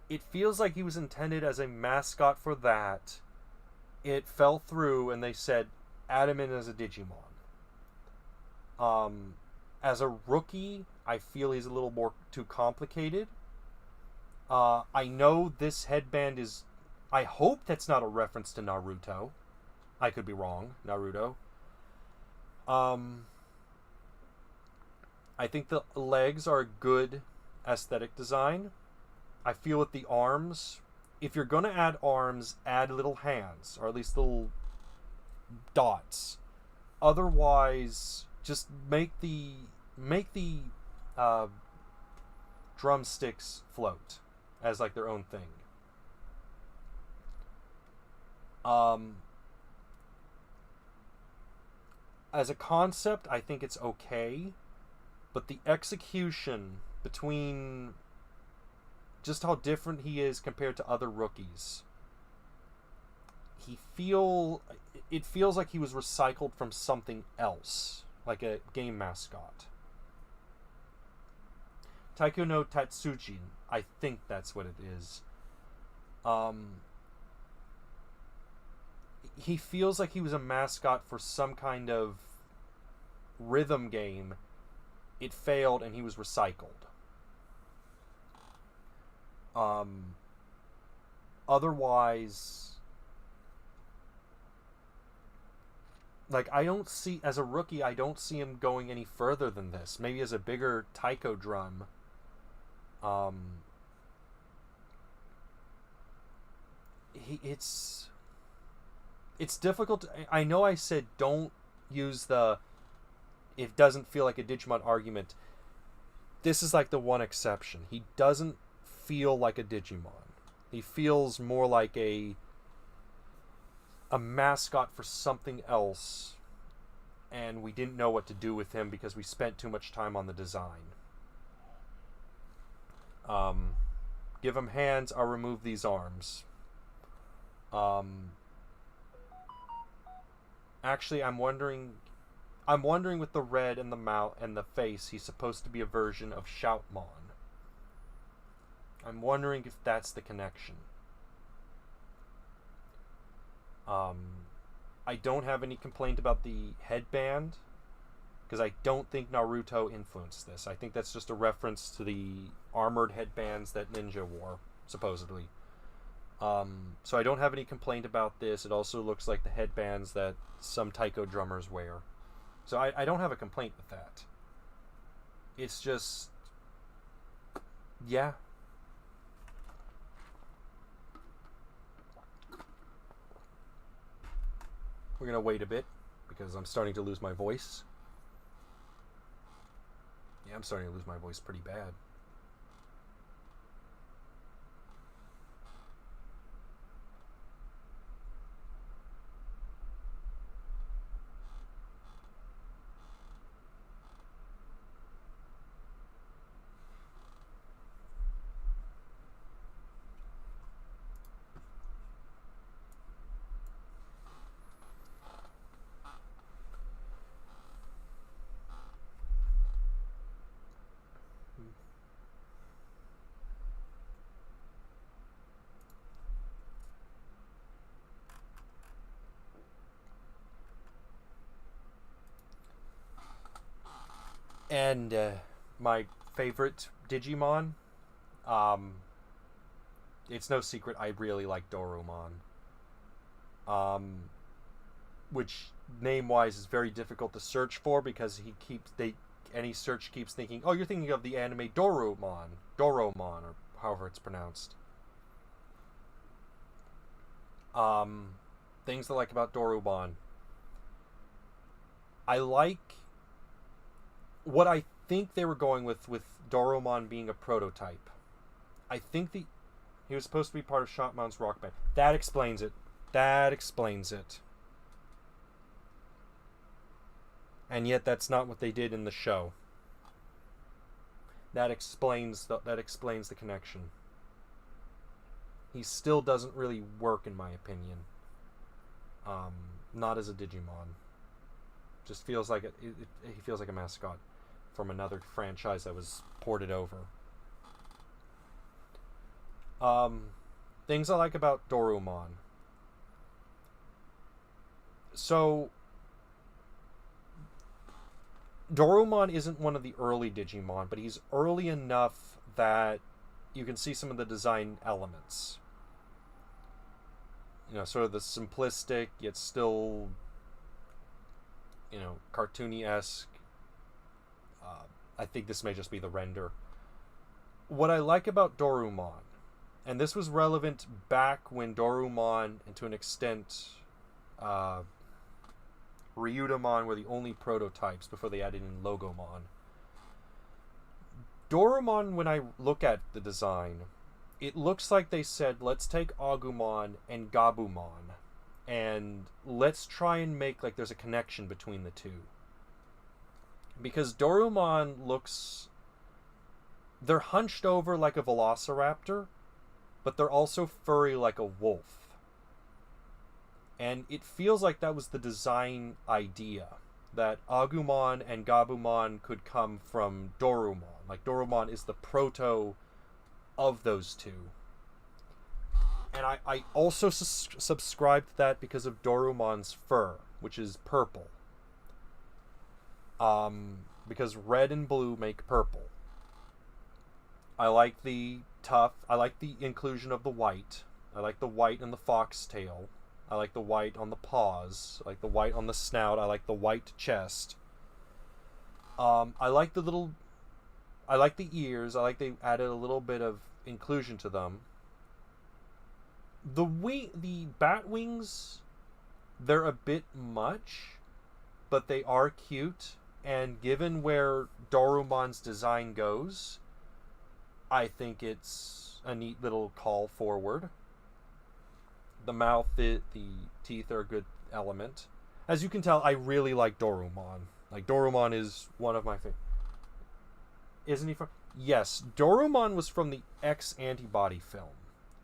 It feels like he was intended as a mascot for that. It fell through, and they said, add him in as a Digimon. As a rookie, I feel he's a little more too complicated. I know this headband is... I hope that's not a reference to Naruto. I could be wrong. Naruto. I think the legs are a good aesthetic design. I feel with the arms, if you're going to add arms, add little hands, or at least little dots. Otherwise, just make the drumsticks float as like their own thing. As a concept, I think it's okay, but the execution between just how different he is compared to other rookies, it feels like he was recycled from something else, like a game mascot. Taiko no Tatsujin, I think that's what it is. He feels like he was a mascot for some kind of rhythm game. It failed and he was recycled. Otherwise, like, I don't see, as a rookie, I don't see him going any further than this. Maybe as a bigger taiko drum. It's difficult to, I know I said don't use the it doesn't feel like a Digimon argument. This is like the one exception. He doesn't feel like a Digimon. He feels more like a mascot for something else, and we didn't know what to do with him because we spent too much time on the design. Give him hands, I'll remove these arms. Actually, I'm wondering with the red and the mouth and the face, he's supposed to be a version of Shoutmon. I'm wondering if that's the connection. I don't have any complaint about the headband, because I don't think Naruto influenced this. I think that's just a reference to the armored headbands that Ninja wore, supposedly. So I don't have any complaint about this. It also looks like the headbands that some taiko drummers wear. So I don't have a complaint with that. It's just... yeah. We're going to wait a bit, because I'm starting to lose my voice. Yeah, I'm starting to lose my voice pretty bad. And my favorite Digimon, it's no secret I really like Dorumon. Which name-wise is very difficult to search for, because any search keeps thinking, oh, you're thinking of the anime Dorumon, or however it's pronounced. Things I like about Dorumon. I like what I think they were going with Dorumon being a prototype. I think he was supposed to be part of Shotman's rock band. That explains it. And yet that's not what they did in the show. That explains the connection. He still doesn't really work, in my opinion. Not as a Digimon. Just feels like he feels like a mascot from another franchise that was ported over. Things I like about Dorumon. So, Dorumon isn't one of the early Digimon, but he's early enough that you can see some of the design elements. You know, sort of the simplistic, yet still, cartoony-esque. I think this may just be the render. What I like about Dorumon, and this was relevant back when Dorumon, and to an extent, Ryudamon were the only prototypes before they added in Logomon. Dorumon, when I look at the design, it looks like they said, let's take Agumon and Gabumon, and let's try and make like there's a connection between the two. Because Dorumon looks... they're hunched over like a velociraptor, but they're also furry like a wolf. And it feels like that was the design idea, that Agumon and Gabumon could come from Dorumon. Like, Dorumon is the proto of those two. And I also subscribe to that because of Dorumon's fur, which is purple. Because red and blue make purple. I like the inclusion of the white. I like the white in the foxtail. I like the white on the paws. I like the white on the snout. I like the white chest. I like the ears. I like they added a little bit of inclusion to them. The bat wings, they're a bit much, but they are cute. And given where Dorumon's design goes, I think it's a neat little call forward. The mouth, the teeth are a good element. As you can tell, I really like Dorumon. Like, Dorumon is one of my favorite. Isn't he from... Yes, Dorumon was from the X-Antibody film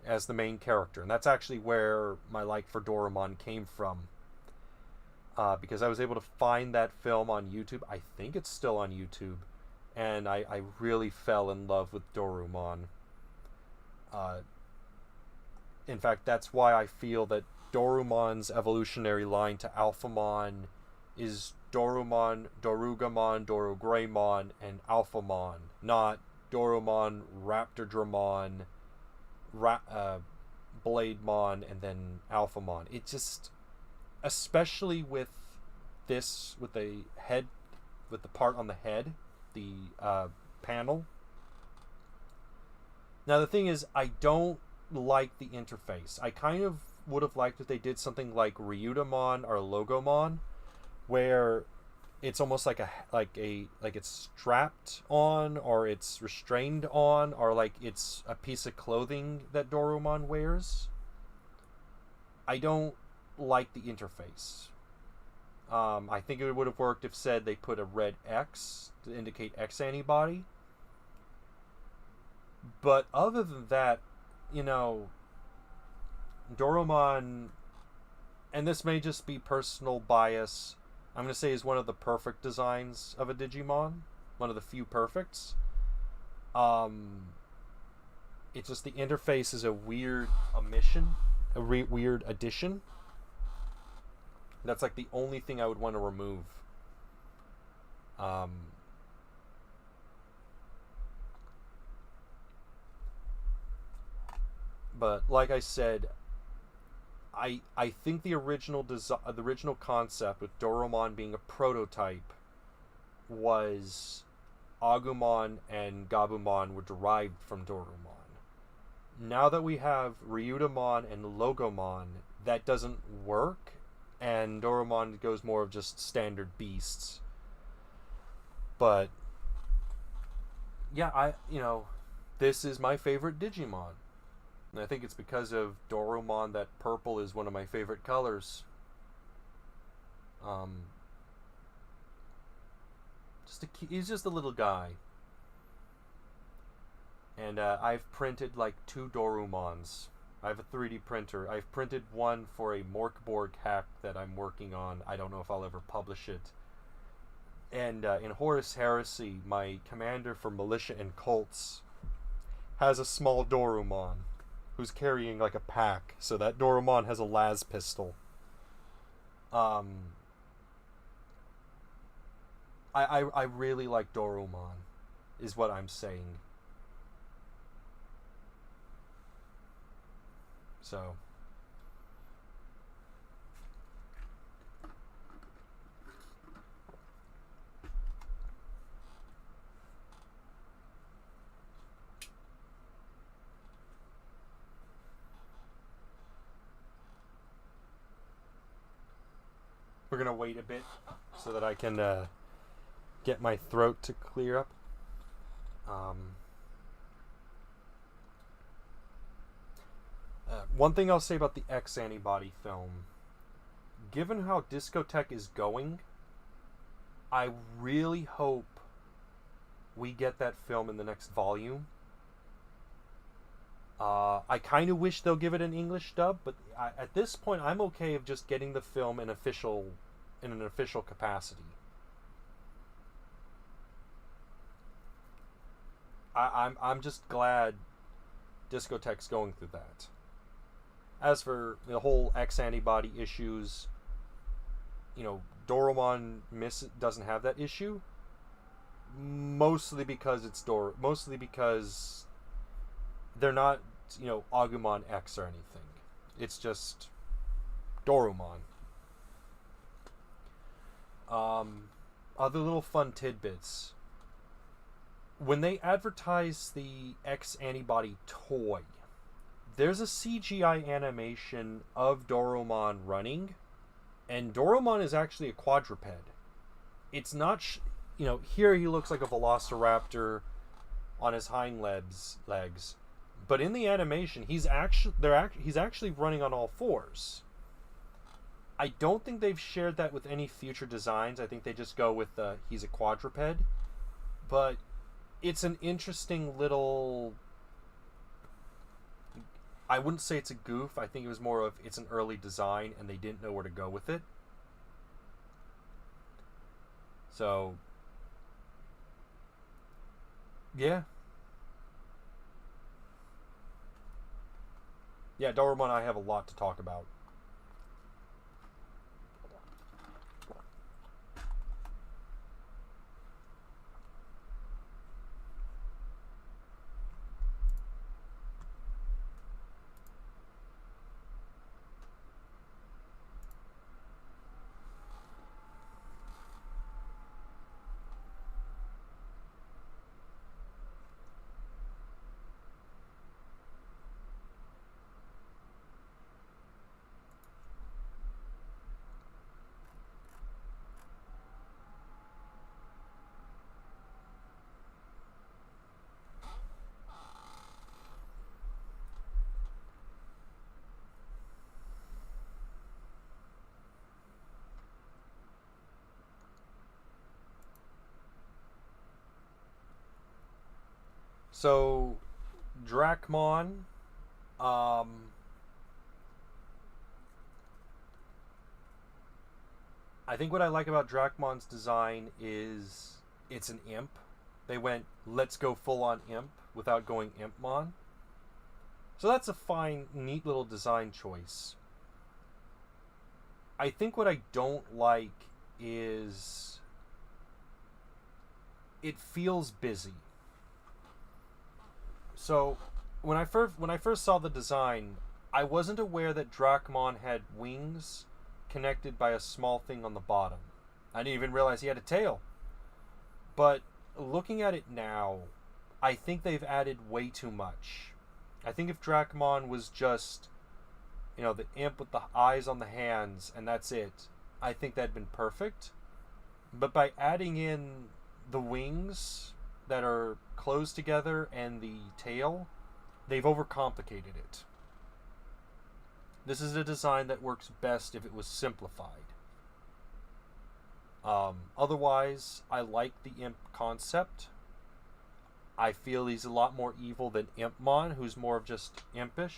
as the main character. And that's actually where my like for Dorumon came from. Because I was able to find that film on YouTube. I think it's still on YouTube. And I really fell in love with Dorumon. In fact, that's why I feel that Dorumon's evolutionary line to Alphamon is Dorumon, Dorugamon, Dorugreymon, and Alphamon, not Dorumon, Raptordramon, Blademon, and then Alphamon. It just, especially with this, with the head, with the part on the head, the panel. Now the thing is, I don't like the interface. I kind of would have liked if they did something like Ryutamon or Logomon, where it's almost like it's strapped on, or it's restrained on, or like it's a piece of clothing that Dorumon wears. I don't like the interface. I think it would have worked if said they put a red X to indicate X antibody. But other than that, you know, Dorumon, and this may just be personal bias, I'm going to say is one of the perfect designs of a Digimon. One of the few perfects. It's just the interface is a weird omission, a weird addition. That's like the only thing I would want to remove. But like I said, I think the original the original concept with Dorumon being a prototype was Agumon and Gabumon were derived from Dorumon. Now that we have Ryutamon and Logomon, that doesn't work, and Dorumon goes more of just standard beasts. But yeah, this is my favorite Digimon. And I think it's because of Dorumon that purple is one of my favorite colors. He's just a little guy. And I've printed like 2 Dorumons. I have a 3D printer. I've printed one for a Morkborg hack that I'm working on. I don't know if I'll ever publish it. And in Horus Heresy, my commander for Militia and Cults has a small Dorumon who's carrying like a pack. So that Dorumon has a las pistol. I really like Dorumon, is what I'm saying. So we're gonna wait a bit so that I can get my throat to clear up. One thing I'll say about the X antibody film, given how Discotek is going, I really hope we get that film in the next volume. I kind of wish they'll give it an English dub, but at this point I'm okay of just getting the film in an official capacity. I'm just glad Discotek's going through that. As for the whole X antibody issues, Dorumon doesn't have that issue. Mostly because they're not, Agumon X or anything. It's just Dorumon. Other little fun tidbits. When they advertise the X antibody toy, there's a CGI animation of Dorumon running, and Dorumon is actually a quadruped. It's not, here he looks like a velociraptor on his hind legs, but in the animation, he's actually running on all fours. I don't think they've shared that with any future designs. I think they just go with he's a quadruped, but it's an interesting little. I wouldn't say it's a goof. I think it was more of it's an early design and they didn't know where to go with it. So, yeah. Yeah, Dorumon, I have a lot to talk about. So, Dracmon, I think what I like about Dracmon's design is it's an imp. They went, let's go full on imp without going Impmon. So that's a fine, neat little design choice. I think what I don't like is it feels busy. So when I first saw the design, I wasn't aware that Dracmon had wings connected by a small thing on the bottom. I didn't even realize he had a tail. But looking at it now, I think they've added way too much. I think if Dracmon was just, the imp with the eyes on the hands and that's it, I think that'd been perfect. But by adding in the wings that are closed together and the tail, they've overcomplicated it. This is a design that works best if it was simplified. Otherwise, I like the imp concept. I feel he's a lot more evil than Impmon, who's more of just impish.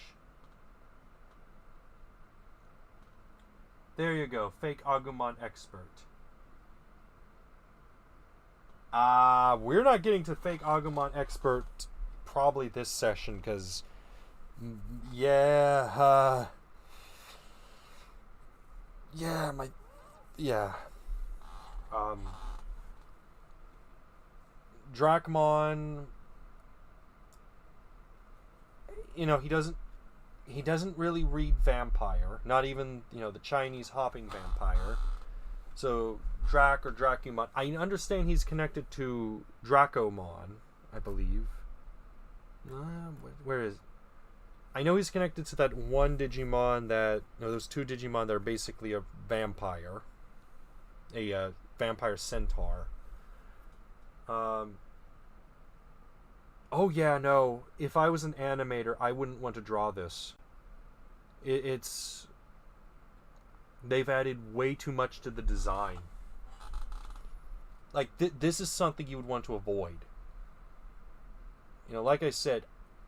There you go, fake Agumon expert. We're not getting to fake Agumon expert probably this session, because Dracmon, he doesn't really read vampire, not even, the Chinese hopping vampire. So Drac or Dracumon, I understand he's connected to Dracomon, I believe. Where is? I know he's connected to that one Digimon those two Digimon that are basically a vampire, a vampire centaur. If I was an animator, I wouldn't want to draw this. They've added way too much to the design. Like, this is something you would want to avoid. Like I said,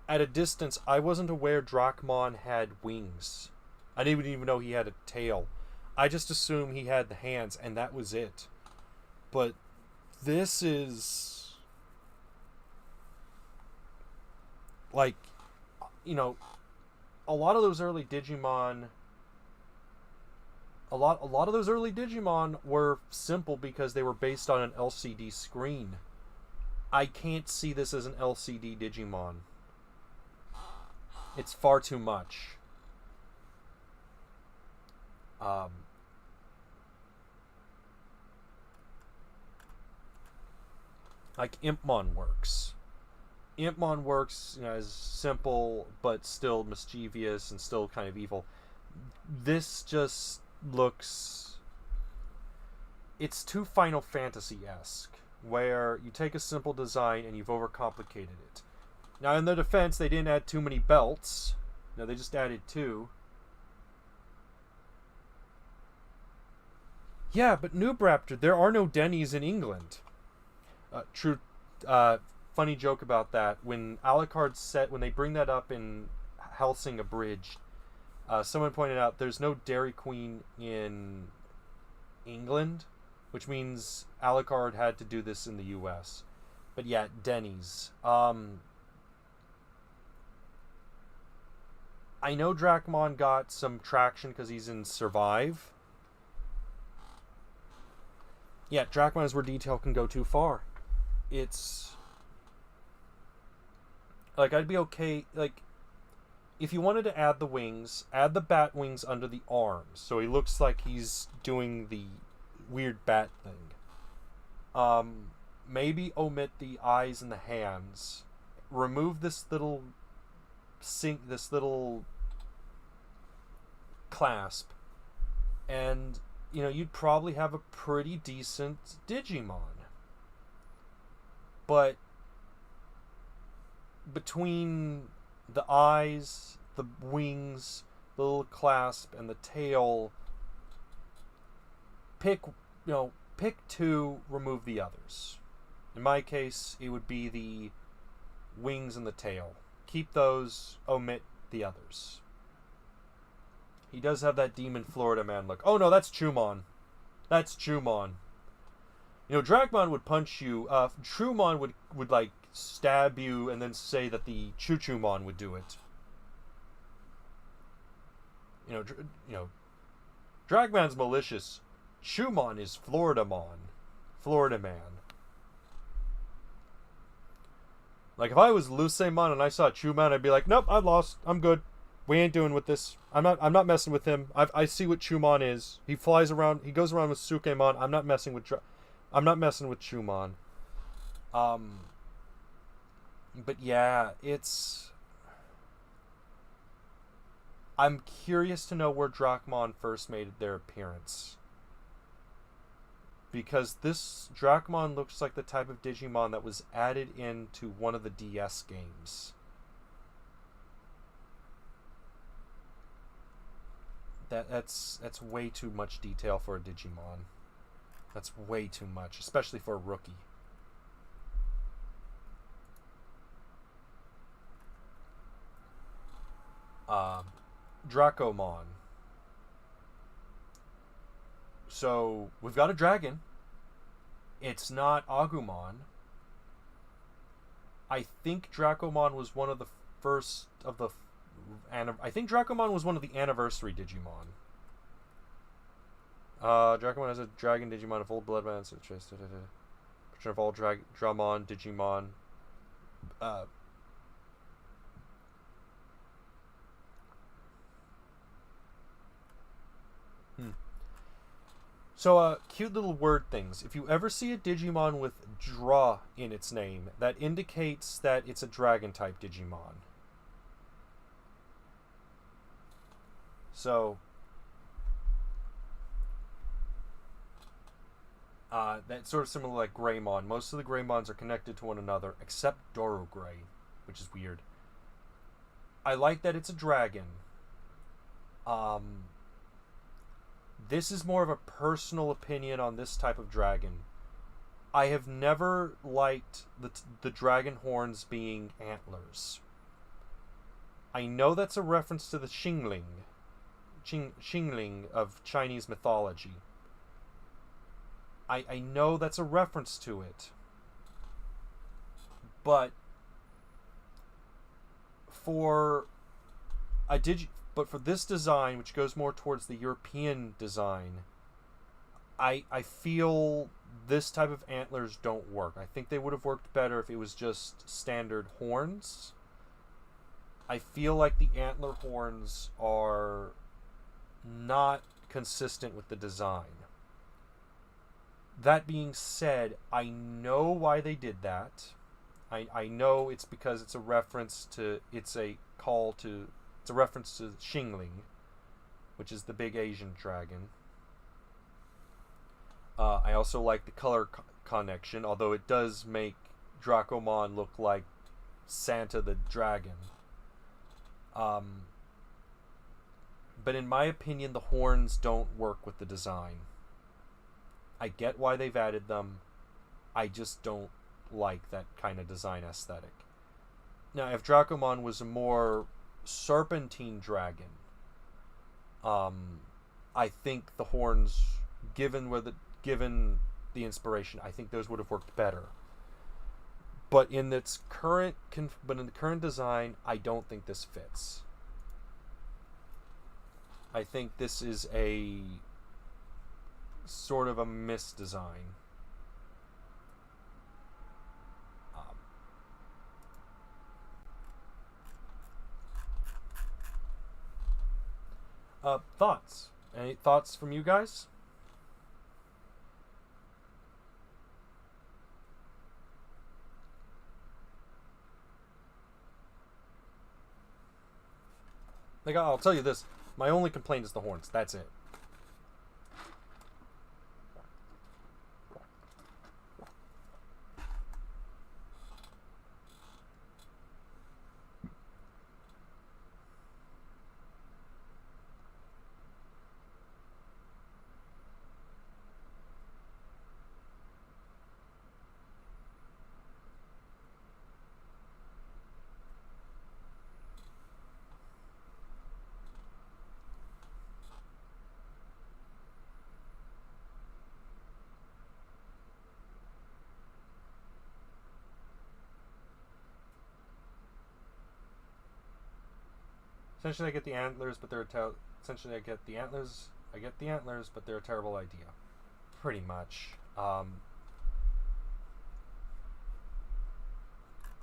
at a distance, I wasn't aware Dracmon had wings. I didn't even know he had a tail. I just assumed he had the hands, and that was it. But this is... like, a lot of those early Digimon... A lot of those early Digimon were simple because they were based on an LCD screen. I can't see this as an LCD Digimon. It's far too much. Like Impmon works. Impmon works as simple but still mischievous and still kind of evil. This just looks... it's too Final Fantasy-esque, where you take a simple design and you've overcomplicated it. Now, in their defense, they didn't add too many belts. No, they just added 2. Yeah, but Noob Raptor, there are no Denny's in England. True. Funny joke about that. When Alucard when they bring that up in Helsing Abridged, someone pointed out there's no Dairy Queen in England, which means Alucard had to do this in the US. But yeah, Denny's. I know Dracmon got some traction because he's in Survive. Yeah, Dracmon is where detail can go too far. It's... like, I'd be okay... like, if you wanted to add the wings, add the bat wings under the arms, so he looks like he's doing the weird bat thing. Maybe omit the eyes and the hands. Remove this little clasp, and you'd probably have a pretty decent Digimon. But between the eyes, the wings, the little clasp, and the tail, pick 2, remove the others. In my case, it would be the wings and the tail. Keep those, omit the others. He does have that Demon Florida Man look. Oh no, that's Chumon. That's Chumon. You know, Dragmon would punch you. Trumon would like stab you and then say that the Chuchumon would do it. You know, Dragman's malicious. Chumon is Floridamon. Florida Man. Like, if I was Lucemon and I saw Chumon, I'd be like, nope, I lost. I'm good. We ain't doing with this. I'm not messing with him. I see what Chumon is. He flies around. He goes around with Sukemon. I'm not messing with Chumon. But yeah, I'm curious to know where Dracmon first made their appearance. Because this Dracmon looks like the type of Digimon that was added into one of the DS games. That's way too much detail for a Digimon. That's way too much, especially for a rookie. Dracomon. So, we've got a dragon. It's not Agumon. I think Dracomon was one of the first of the... I think Dracomon was one of the anniversary Digimon. Dracomon has a dragon Digimon of full bloodman, so just... Picture of all Dramon, Digimon. So, cute little word things. If you ever see a Digimon with Dra in its name, that indicates that it's a dragon-type Digimon. So, that's sort of similar like Greymon. Most of the Greymons are connected to one another, except Doru Grey, which is weird. I like that it's a dragon. This is more of a personal opinion on this type of dragon. I have never liked the dragon horns being antlers. I know that's a reference to the Xingling of Chinese mythology. I know that's a reference to it. But for this design, which goes more towards the European design, I feel this type of antlers don't work. I think they would have worked better if it was just standard horns. I feel like the antler horns are not consistent with the design. That being said, I know why they did that. I know it's because it's a reference to Xingling, which is the big Asian dragon. I also like the color connection, although it does make Dracomon look like Santa the Dragon. But in my opinion, the horns don't work with the design. I get why they've added them. I just don't like that kind of design aesthetic. Now, if Dracomon was a more serpentine dragon, I think the horns, given the inspiration, I think those would have worked better. But in the current design, I don't think this fits. I think this is a sort of a misdesign. Thoughts? Any thoughts from you guys? Like, I'll tell you this. My only complaint is the horns. That's it. Essentially, I get the antlers, but they're essentially I get the antlers. I get the antlers, but they're a terrible idea. Pretty much.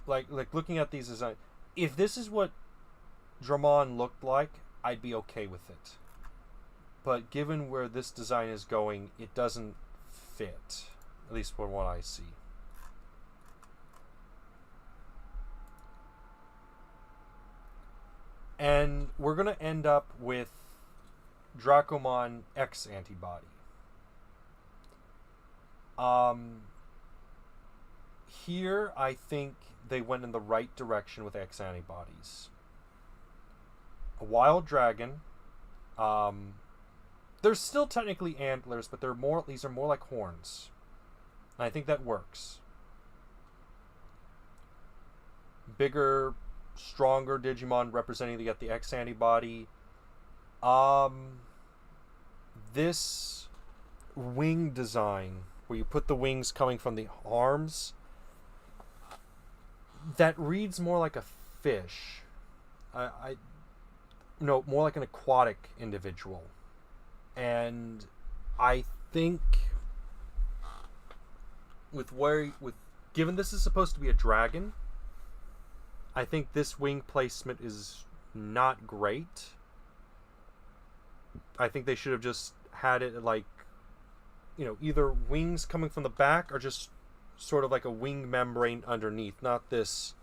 Like looking at these designs, if this is what Dramon looked like, I'd be okay with it. But given where this design is going, it doesn't fit. At least from what I see. And we're going to end up with Dracomon X antibody. Here, I think they went in the right direction with X antibodies. A wild dragon. There's still technically antlers, but these are more like horns. And I think that works. Bigger, stronger Digimon representing the X antibody. This wing design, where you put the wings coming from the arms, that reads more like a fish. No, more like an aquatic individual. And I think given this is supposed to be a dragon, I think this wing placement is not great. I think they should have just had it like, either wings coming from the back or just sort of like a wing membrane underneath, not this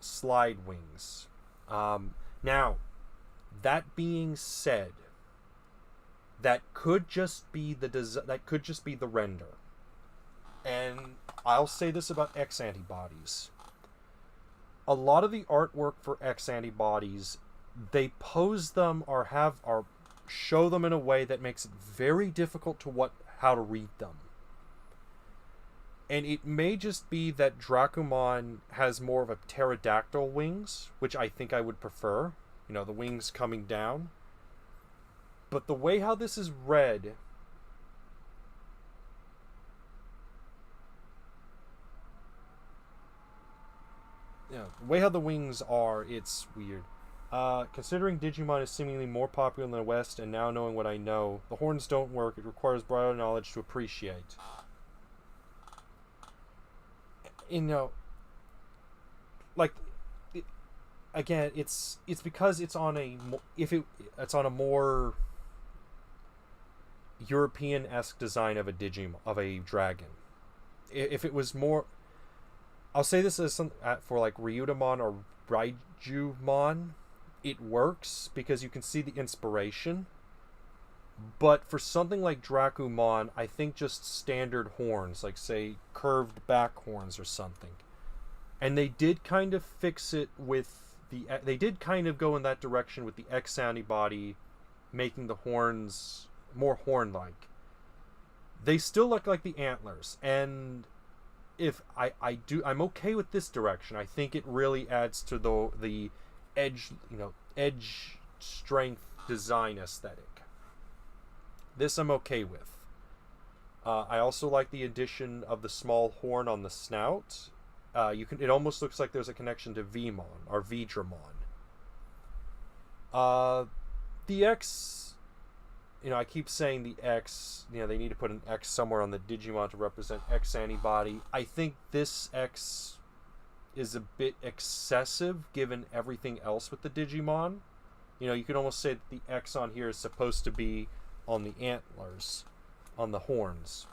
slide wings. Now, that being said, that could just be the render. And I'll say this about X antibodies. A lot of the artwork for X antibodies, they pose them or show them in a way that makes it very difficult how to read them. And it may just be that Dracomon has more of a pterodactyl wings, which I think I would prefer. The wings coming down. But the way how this is read, the way how the wings are, it's weird. Considering Digimon is seemingly more popular in the West, and now knowing what I know, the horns don't work. It requires broader knowledge to appreciate. Again, it's because it's on a more European-esque design of a dragon. If it was more, I'll say this as for like Ryutamon or Raijumon, it works because you can see the inspiration. But for something like Dracomon, I think just standard horns, like say curved back horns or something. And they did kind of fix it they did kind of go in that direction with the X antibody, making the horns more horn-like. They still look like the antlers, and if I'm okay with this direction. I think it really adds to the edge strength design aesthetic. This I'm okay with. I also like the addition of the small horn on the snout. It almost looks like there's a connection to Vmon or Vidramon. The X, I keep saying the X, they need to put an X somewhere on the Digimon to represent X antibody. I think this X is a bit excessive given everything else with the Digimon. You could almost say that the X on here is supposed to be on the antlers, on the horns.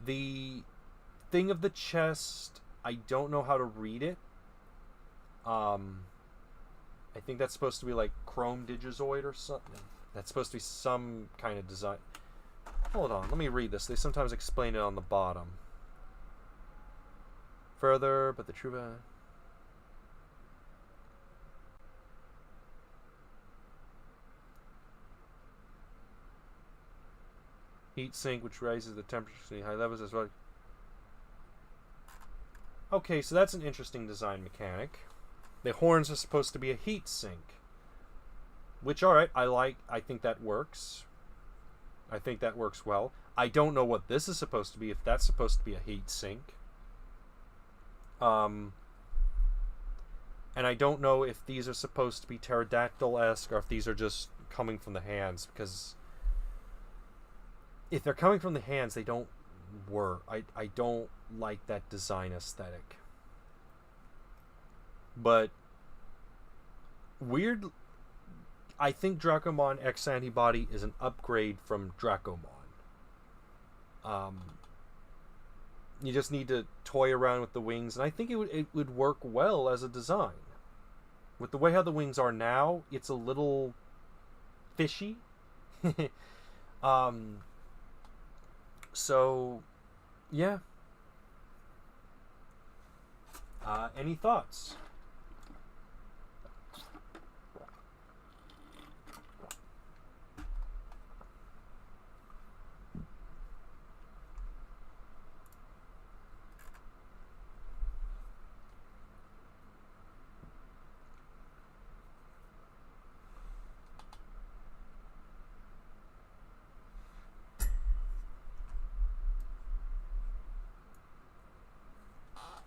The thing of the chest, I don't know how to read it. I think that's supposed to be like Chrome Digizoid or something. That's supposed to be some kind of design. Hold on, let me read this. They sometimes explain it on the bottom. Further, but the true... heat sink, which raises the temperature to high levels as well. Okay, so that's an interesting design mechanic. The horns are supposed to be a heat sink. Which, alright, I think that works. I think that works well. I don't know what this is supposed to be, if that's supposed to be a heat sink. And I don't know if these are supposed to be pterodactyl-esque or if these are just coming from the hands, because if they're coming from the hands, they don't work. I don't like that design aesthetic. But weird, I think Dracomon X Antibody is an upgrade from Dracomon. You just need to toy around with the wings, and I think it would work well as a design. With the way how the wings are now, it's a little fishy. So, yeah. Any thoughts?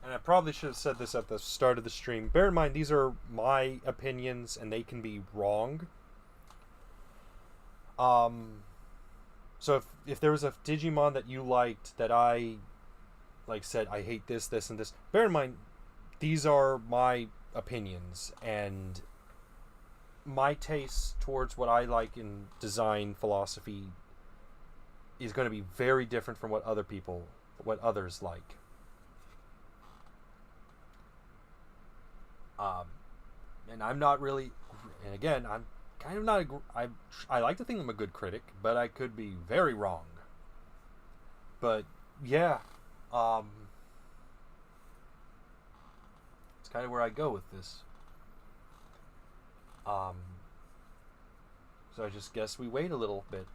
And I probably should have said this at the start of the stream. Bear in mind, these are my opinions, and they can be wrong. So if there was a Digimon that you liked that I said I hate this, this, and this, bear in mind, these are my opinions, and my taste towards what I like in design philosophy is going to be very different from what others like. And I'm not really, and again, I'm kind of not, I like to think I'm a good critic, but I could be very wrong. But, yeah, it's kind of where I go with this. So I just guess we wait a little bit.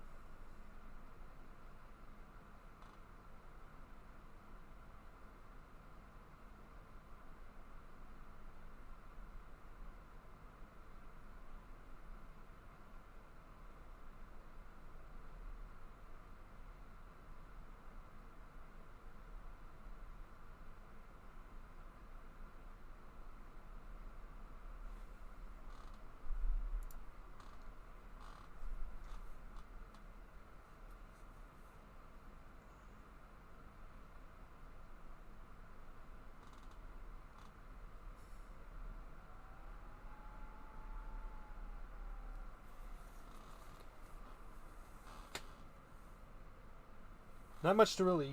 Not much to really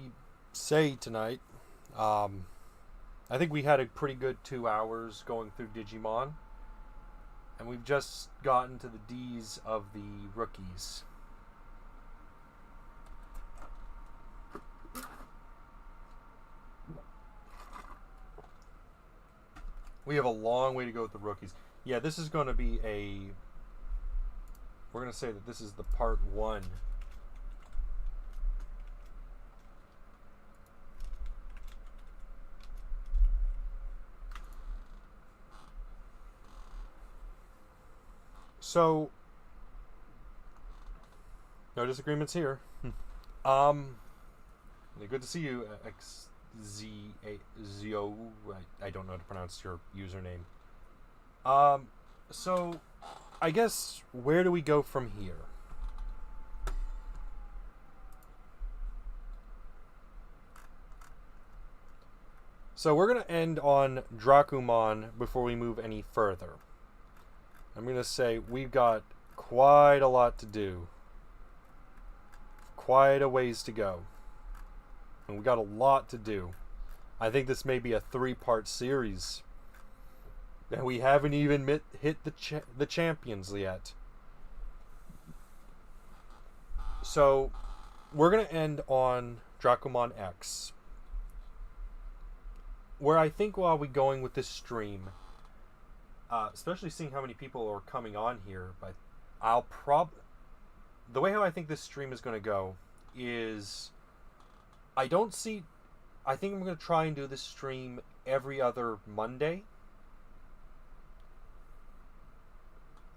say tonight. I think we had a pretty good 2 hours going through Digimon. And we've just gotten to the D's of the rookies. We have a long way to go with the rookies. Yeah, this is going to be we're going to say that this is the part 1. So, no disagreements here. Good to see you, XZO. I don't know how to pronounce your username. So, I guess, where do we go from here? So, we're going to end on Dracomon before we move any further. I'm going to say we've got quite a lot to do. Quite a ways to go. And we got a lot to do. I think this may be a 3-part series. And we haven't even hit the champions yet. So, we're going to end on Dracomon X. Where I think while we're going with this stream, especially seeing how many people are coming on here, but the way how I think this stream is going to go is I think I'm going to try and do this stream every other Monday,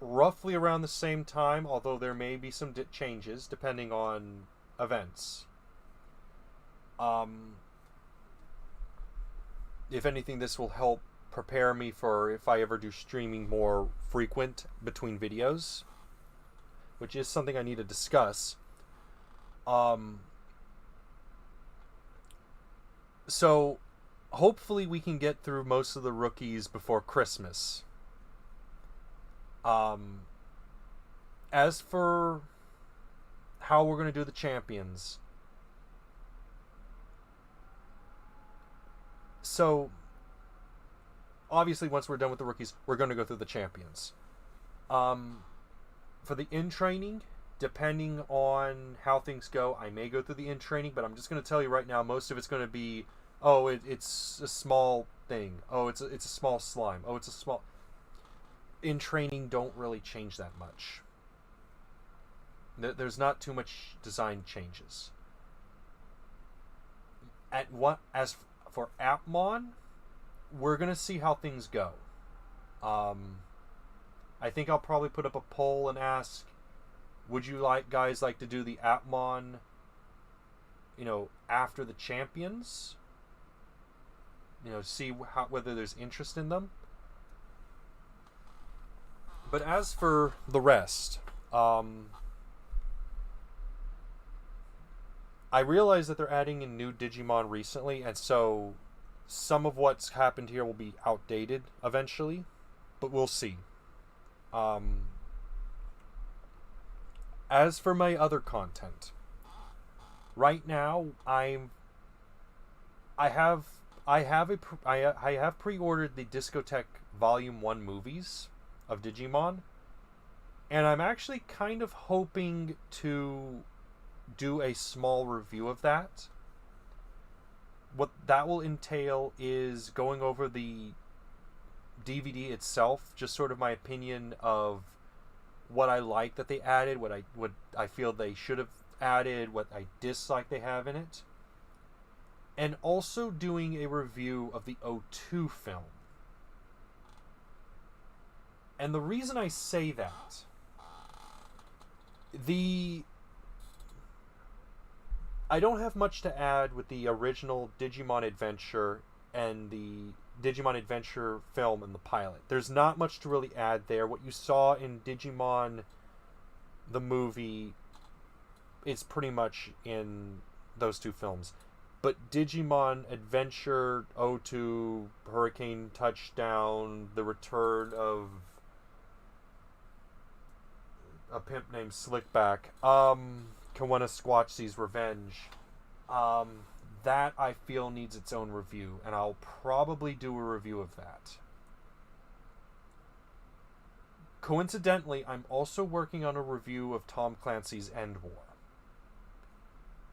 roughly around the same time, although there may be some changes depending on events. If anything, this will help prepare me for if I ever do streaming more frequent between videos, which is something I need to discuss. So hopefully we can get through most of the rookies before Christmas. As for how we're going to do the champions, so obviously once we're done with the rookies, we're going to go through the champions. For the in-training, depending on how things go, I may go through the in-training, but I'm just going to tell you right now, most of it's going to be, oh, it's a small thing. Oh, it's a small slime. Oh, it's a small... In-training don't really change that much. There's not too much design changes. As for Appmon, we're going to see how things go. I think I'll probably put up a poll and ask, would you guys like to do the Appmon, after the champions? See whether there's interest in them. But as for the rest, I realize that they're adding in new Digimon recently, and so some of what's happened here will be outdated eventually, but we'll see. As for my other content, right now I have pre-ordered the Discotheque Volume 1 movies of Digimon, and I'm actually kind of hoping to do a small review of that. What that will entail is going over the DVD itself, just sort of my opinion of what I like that they added, what I feel they should have added, what I dislike they have in it, and also doing a review of the O2 film. And the reason I say that, I don't have much to add with the original Digimon Adventure and the Digimon Adventure film and the pilot. There's not much to really add there. What you saw in Digimon the movie is pretty much in those two films. But Digimon Adventure, O2, Hurricane Touchdown, The Return of a pimp named Slickback, Kawana Squatchy's Revenge, that I feel needs its own review, and I'll probably do a review of that. Coincidentally, I'm also working on a review of Tom Clancy's End War.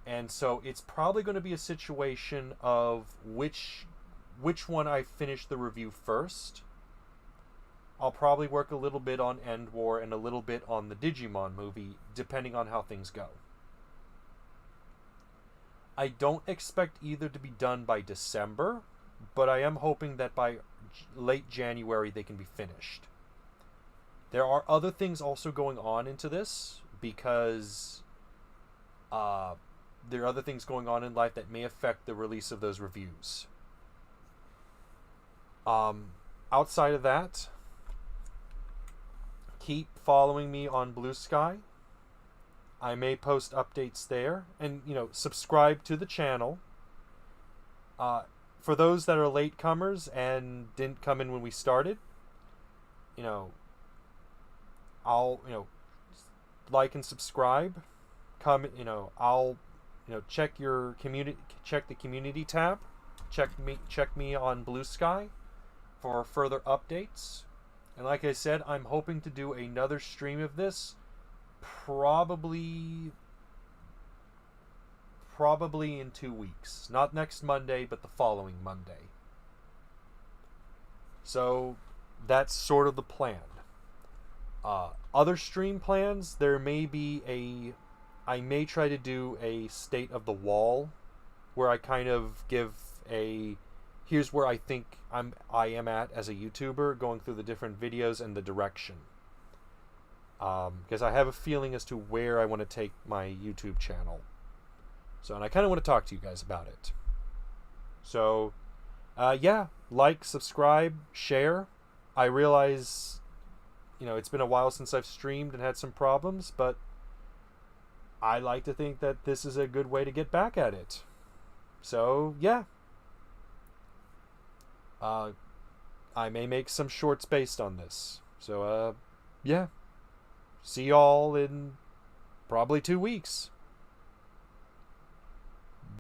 And so it's probably going to be a situation of which one I finish the review first. I'll probably work a little bit on End War and a little bit on the Digimon movie, depending on how things go. I don't expect either to be done by December, but I am hoping that by late January they can be finished. There are other things also going on into this, because there are other things going on in life that may affect the release of those reviews. Outside of that, keep following me on Blue Sky. I may post updates there, and subscribe to the channel. For those that are latecomers and didn't come in when we started, I'll like and subscribe. I'll check your community, check the community tab, check me on Blue Sky for further updates. And like I said, I'm hoping to do another stream of this probably in 2 weeks. Not next Monday, but the following Monday. So that's sort of the plan. Other stream plans, I may try to do a State of the Wall, where I kind of give here's where I think I am at as a YouTuber, going through the different videos and the direction. Because I have a feeling as to where I want to take my YouTube channel. And I kind of want to talk to you guys about it. So, yeah, like, subscribe, share. I realize, it's been a while since I've streamed and had some problems, but I like to think that this is a good way to get back at it. So, yeah. I may make some shorts based on this. So, yeah. See y'all in probably 2 weeks.